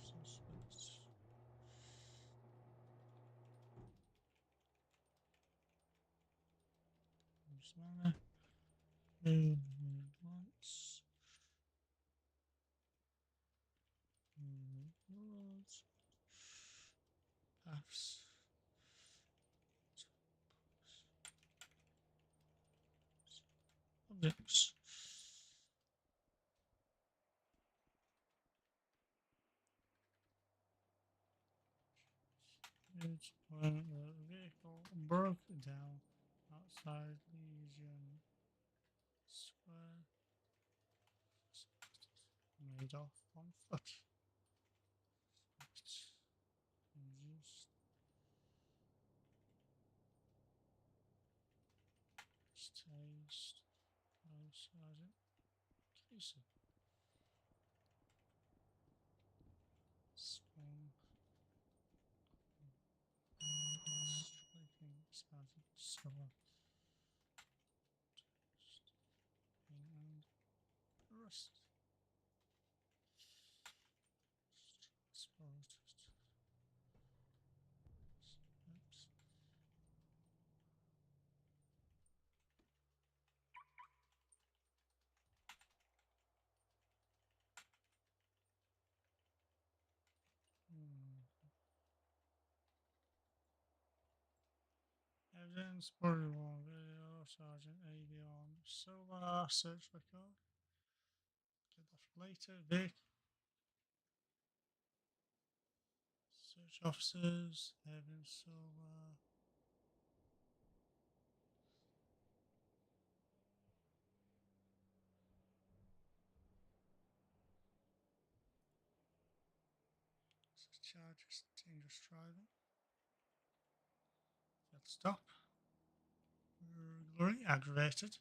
Suspects. Lights. Roads. Paths. Objects. It's when the vehicle broke down outside Legion Square. Made off on foot. Induced. Staged. No Sergeant Casey. Swing. Striking Sergeant Solar. And arrest. Transport. Oops. Evidence, body worn video, Sergeant Avion Solar, search record. Get that for later. Vic. Search officers, evidence Solar. Charges, dangerous driving. Failed stop. Burglary, aggravated.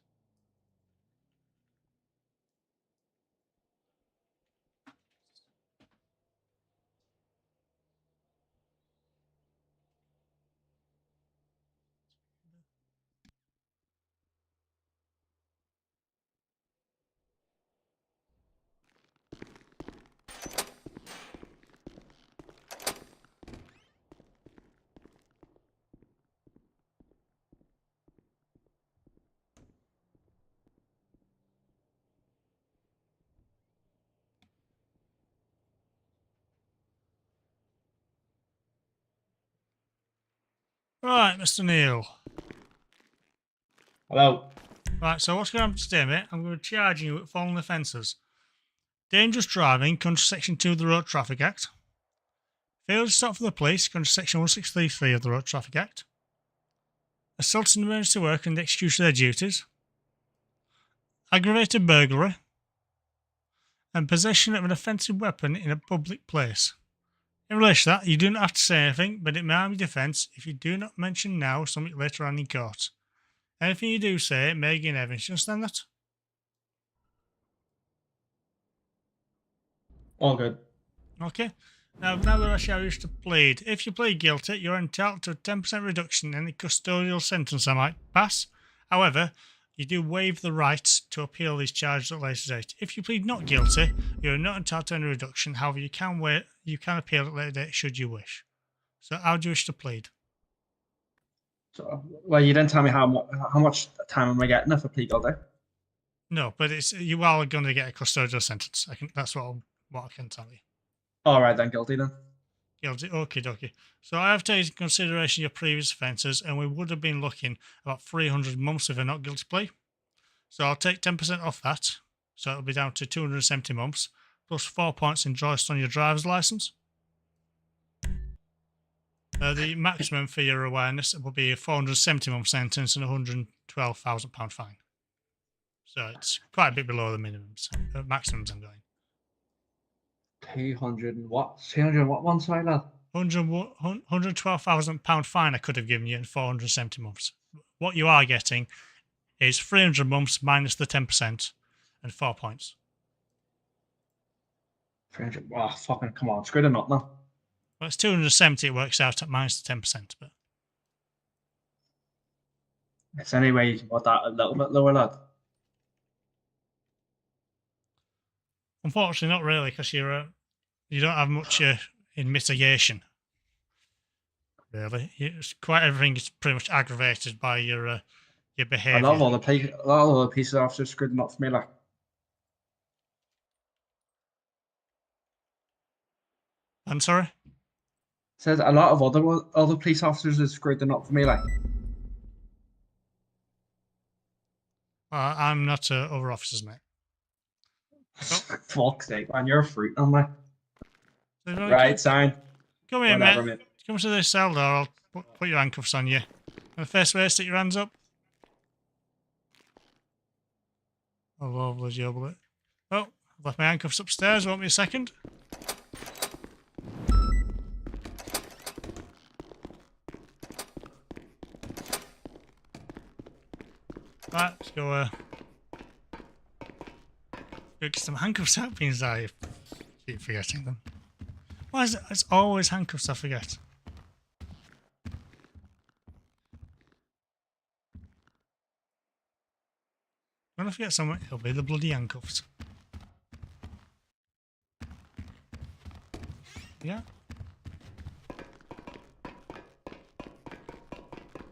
Right, Mr. Neil. Hello. Right, so what's going to happen today, mate? I'm going to charge you with following offences. Dangerous driving, country section 2 of the Road Traffic Act. Failure to stop for the police, country section 1633 of the Road Traffic Act. Assaulting emergency worker in the execution of their duties. Aggravated burglary. And possession of an offensive weapon in a public place. In relation to that, you do not have to say anything, but it may harm your defence if you do not mention now something later on in court. Anything you do say may gain evidence. You understand that? All good. Okay. Now we'll actually how you to plead. If you plead guilty, you're entitled to a 10% reduction in the custodial sentence I might pass. However, you do waive the right to appeal these charges at a later date. If you plead not guilty, you are not entitled to any reduction. However, you can appeal at a later date should you wish. So how do you wish to plead? So, well, you didn't tell me how much time am I getting if I plead guilty? No, but you are going to get a custodial sentence. That's what I can tell you. All right, then guilty then. Guilty. Okie dokie. So I have taken into consideration your previous offences, and we would have been looking about 300 months if a not guilty plea. So I'll take 10% off that. So it'll be down to 270 months, plus 4 points endorsed on your driver's licence. The maximum for your awareness will be a 470-month sentence and a £112,000 fine. So it's quite a bit below the minimums, maximums I'm going. 200 and what? 200 and what one, sorry, lad? £112,000 fine I could have given you in 470 months. What you are getting is 300 months minus the 10% and 4 points. 300. Oh, fucking come on, screw it up now. Well, it's 270. It works out at minus the 10%. But it's anyway you can put that a little bit lower, lad. Unfortunately, not really, because you don't have much in mitigation. Really, it's quite everything is pretty much aggravated by your behaviour. A lot of other police officers screwed up for me, like. I'm sorry. Says a lot of other police officers have screwed them up for me, like. I'm not other officers, mate. Fuck's sake, man, you're a fruit, aren't I? Right, sign. Come here, Whatever, mate. Come to this cell door. I'll put your handcuffs on you. And the first way, stick your hands up. Oh, lovely jubbly. Oh, I've left my handcuffs upstairs. Won't be a second. Right, let's go. Get some handcuffs out, means I keep forgetting them. Why is it? It's always handcuffs I forget. When I forget something, it'll be the bloody handcuffs. Yeah.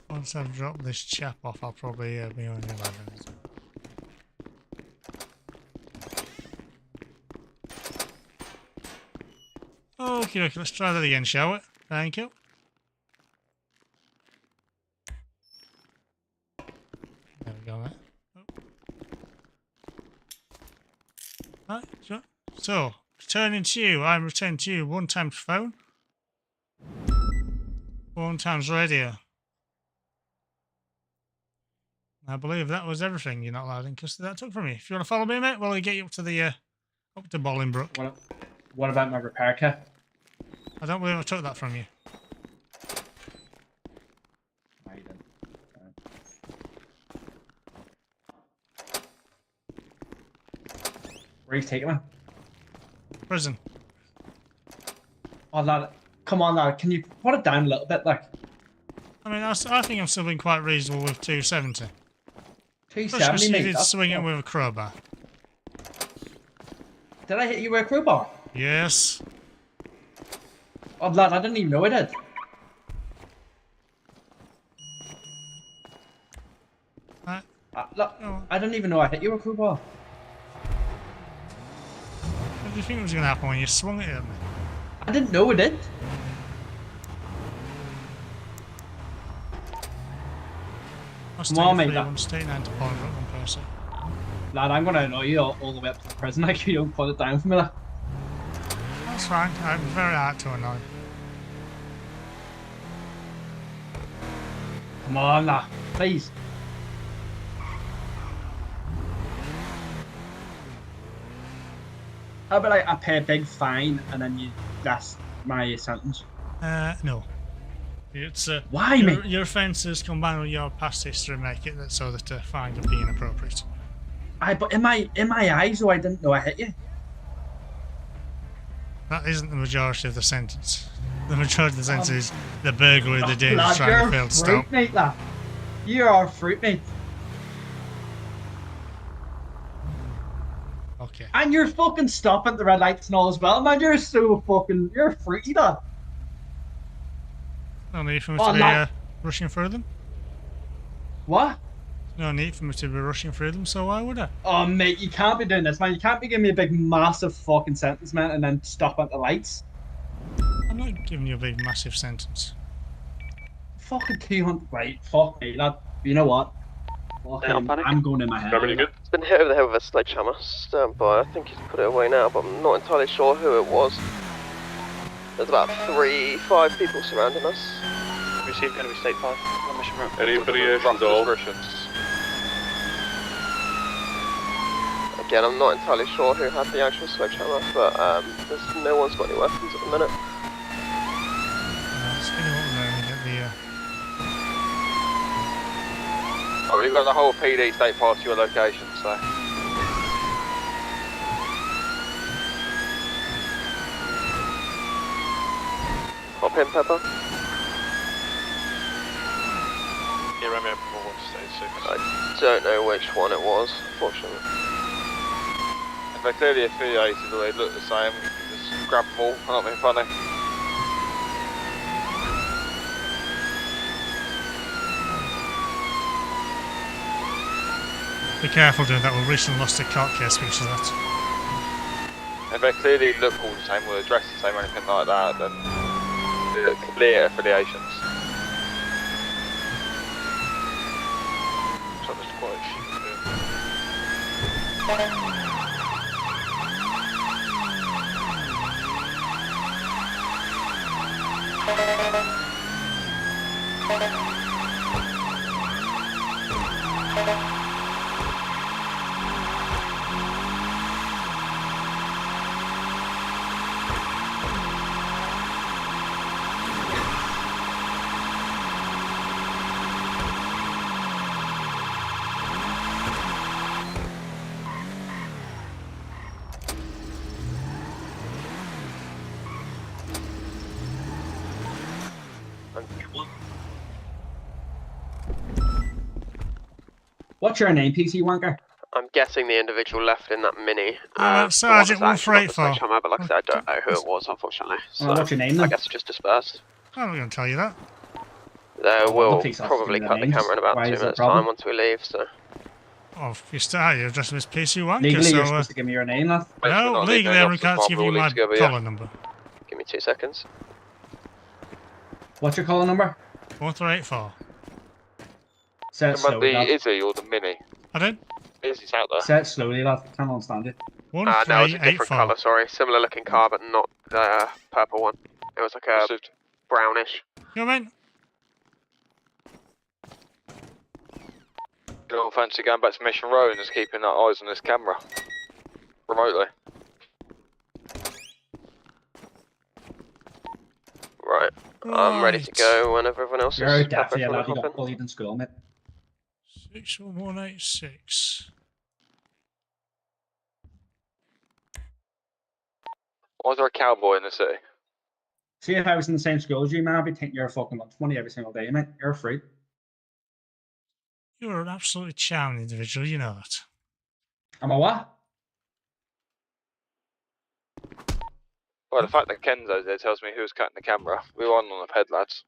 Once I've dropped this chap off, I'll probably be on 11. Okay, let's try that again, shall we? Thank you. There we go, mate. Oh. Right, sure. So, returning to you, I'm returning to you 1 times phone, 1 times radio. I believe that was everything. You're not allowed in custody. That took from you. If you want to follow me, mate, we'll get you up to the up to Bolingbroke. What about my repair kit? I don't believe I took that from you. No, you didn't. Where are you taking me? Prison. Oh, lad, come on, lad. Can you put it down a little bit, like? I mean, I think I'm still being quite reasonable with 270. 270, you mate. did swing it with a crowbar. Did I hit you with a crowbar? Yes. Oh, lad, I didn't even know I did. Look, I didn't even know I hit you with a crowbar. What do you think was going to happen when you swung it at me? I didn't know it did. Must Come take on, a mate. free one, stay 9 to point one person. Lad, I'm gonna annoy you all the way up to the prison. Like, you don't put it down for me, lad. That's fine, I'm very hard to annoy. Come on, lad. Please. How about like I pay a big fine and then that's my sentence? No. It's why, your, mate? your offences combined with your past history make it that so that a fine would be inappropriate. But in my eyes, though, I didn't know I hit you. That isn't the majority of the sentence. The majority of the sentence is the burglary, the danger, Lad, trying you're to fail to fruit, stop. mate, lad. You are fruit, mate. Okay. And you're fucking stopping the red lights and all as well, man. You're so fucking, you're fruity, lad. No need for me to be rushing through them. What? No need for me to be rushing through them, so why would I? Oh, mate, you can't be doing this, man. You can't be giving me a big, massive fucking sentence, man, and then stop at the lights. I'm not giving you a big, massive sentence. Fucking 200. Right, fuck me, lad. You know what? I'm going in my head. It's been hit over the head with a sledgehammer. Stand by. I think he's put it away now, but I'm not entirely sure who it was. There's about 5 people surrounding us. Received, going to be state 5. On mission route. Any affiliations or Again, I'm not entirely sure who had the actual sledgehammer, but no one's got any weapons at the minute. Let's get up there and get the... Oh, we've got the whole PD state pass to your location, so... Hop in, Pepper. Yeah, Romeo, we'll stay 6. I don't know which one it was, unfortunately. If they're clearly affiliated or they look the same, we can just grab them all, not being funny. Be careful doing that, we recently lost a court case because of that. If they clearly look all the same or dress the same or anything like that, then they're clear affiliations. So there's quite a few here. What's your name, PC Wanker? I'm guessing the individual left in that mini. Sergeant 134. But like I said, I don't know who it was, unfortunately. So what's your name then? I guess just dispersed. I'm not going to tell you that. We'll probably cut the camera in about 2 minutes time once we leave, so... Oh, if you start, you're addressing as PC Wanker, Legally, so... you're supposed to give me your name, lad. No, legally I can't give you my collar number. Give me 2 seconds. What's your collar number? 1384. Say it slowly, lad. Izzy or the Mini? Pardon? Izzy's out there. Say it slowly, lad. Can't understand it. No, it was a different colour, sorry. Similar looking car, but not the purple one. It was like a brownish. Come in. You don't fancy going back to Mission Row and just keeping our eyes on this camera? Remotely. Right. I'm ready to go whenever everyone else is. You're deaf here, lad. You got bullied in school, mate. 61186. Why is there a cowboy in the city? See, if I was in the same school as you, man, I'd be taking your fucking lunch money every single day, mate. You're free. You're an absolutely charming individual, you know that. Am I what? Well, the fact that Kenzo's there tells me who's cutting the camera. We were on the head, lads.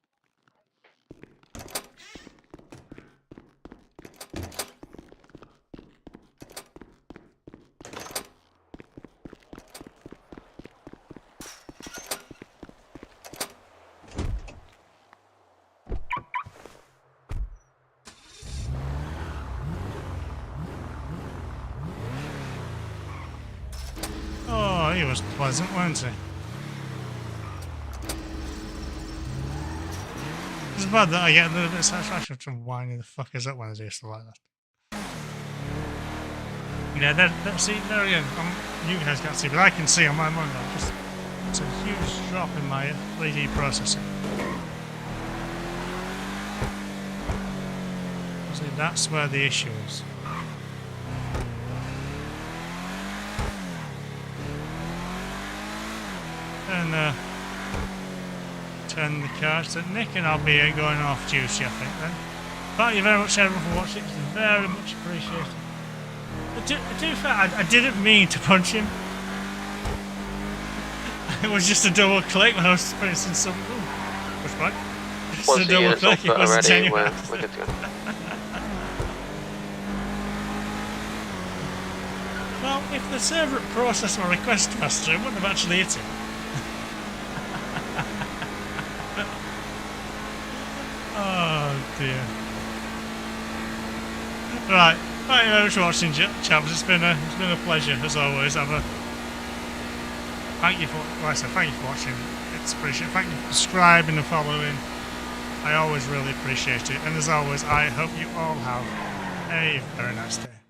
He was pleasant, wasn't he? It's bad that I get a little bit of satisfaction from winding the fuckers up when I do stuff like that. Yeah, see, there again, you guys can't see, but I can see on my monitor. It's a huge drop in my 3D processing. See, that's where the issue is. And turn the car to Nick, and I'll be going off duty, I think, then. Thank you very much, everyone, for watching. It's very much appreciated. To be fair, I didn't mean to punch him. It was just a double click when I was pressing some. Ooh, push back. Just a double click, it wasn't genuine. We're good to go. Well, if the server had processed my request faster, it wouldn't have actually hit him. Oh dear. Right, thank you very much for watching, chaps. It's been a pleasure as always. Thank you for watching. It's appreciated. Thank you for subscribing and following. I always really appreciate it. And as always, I hope you all have a very nice day.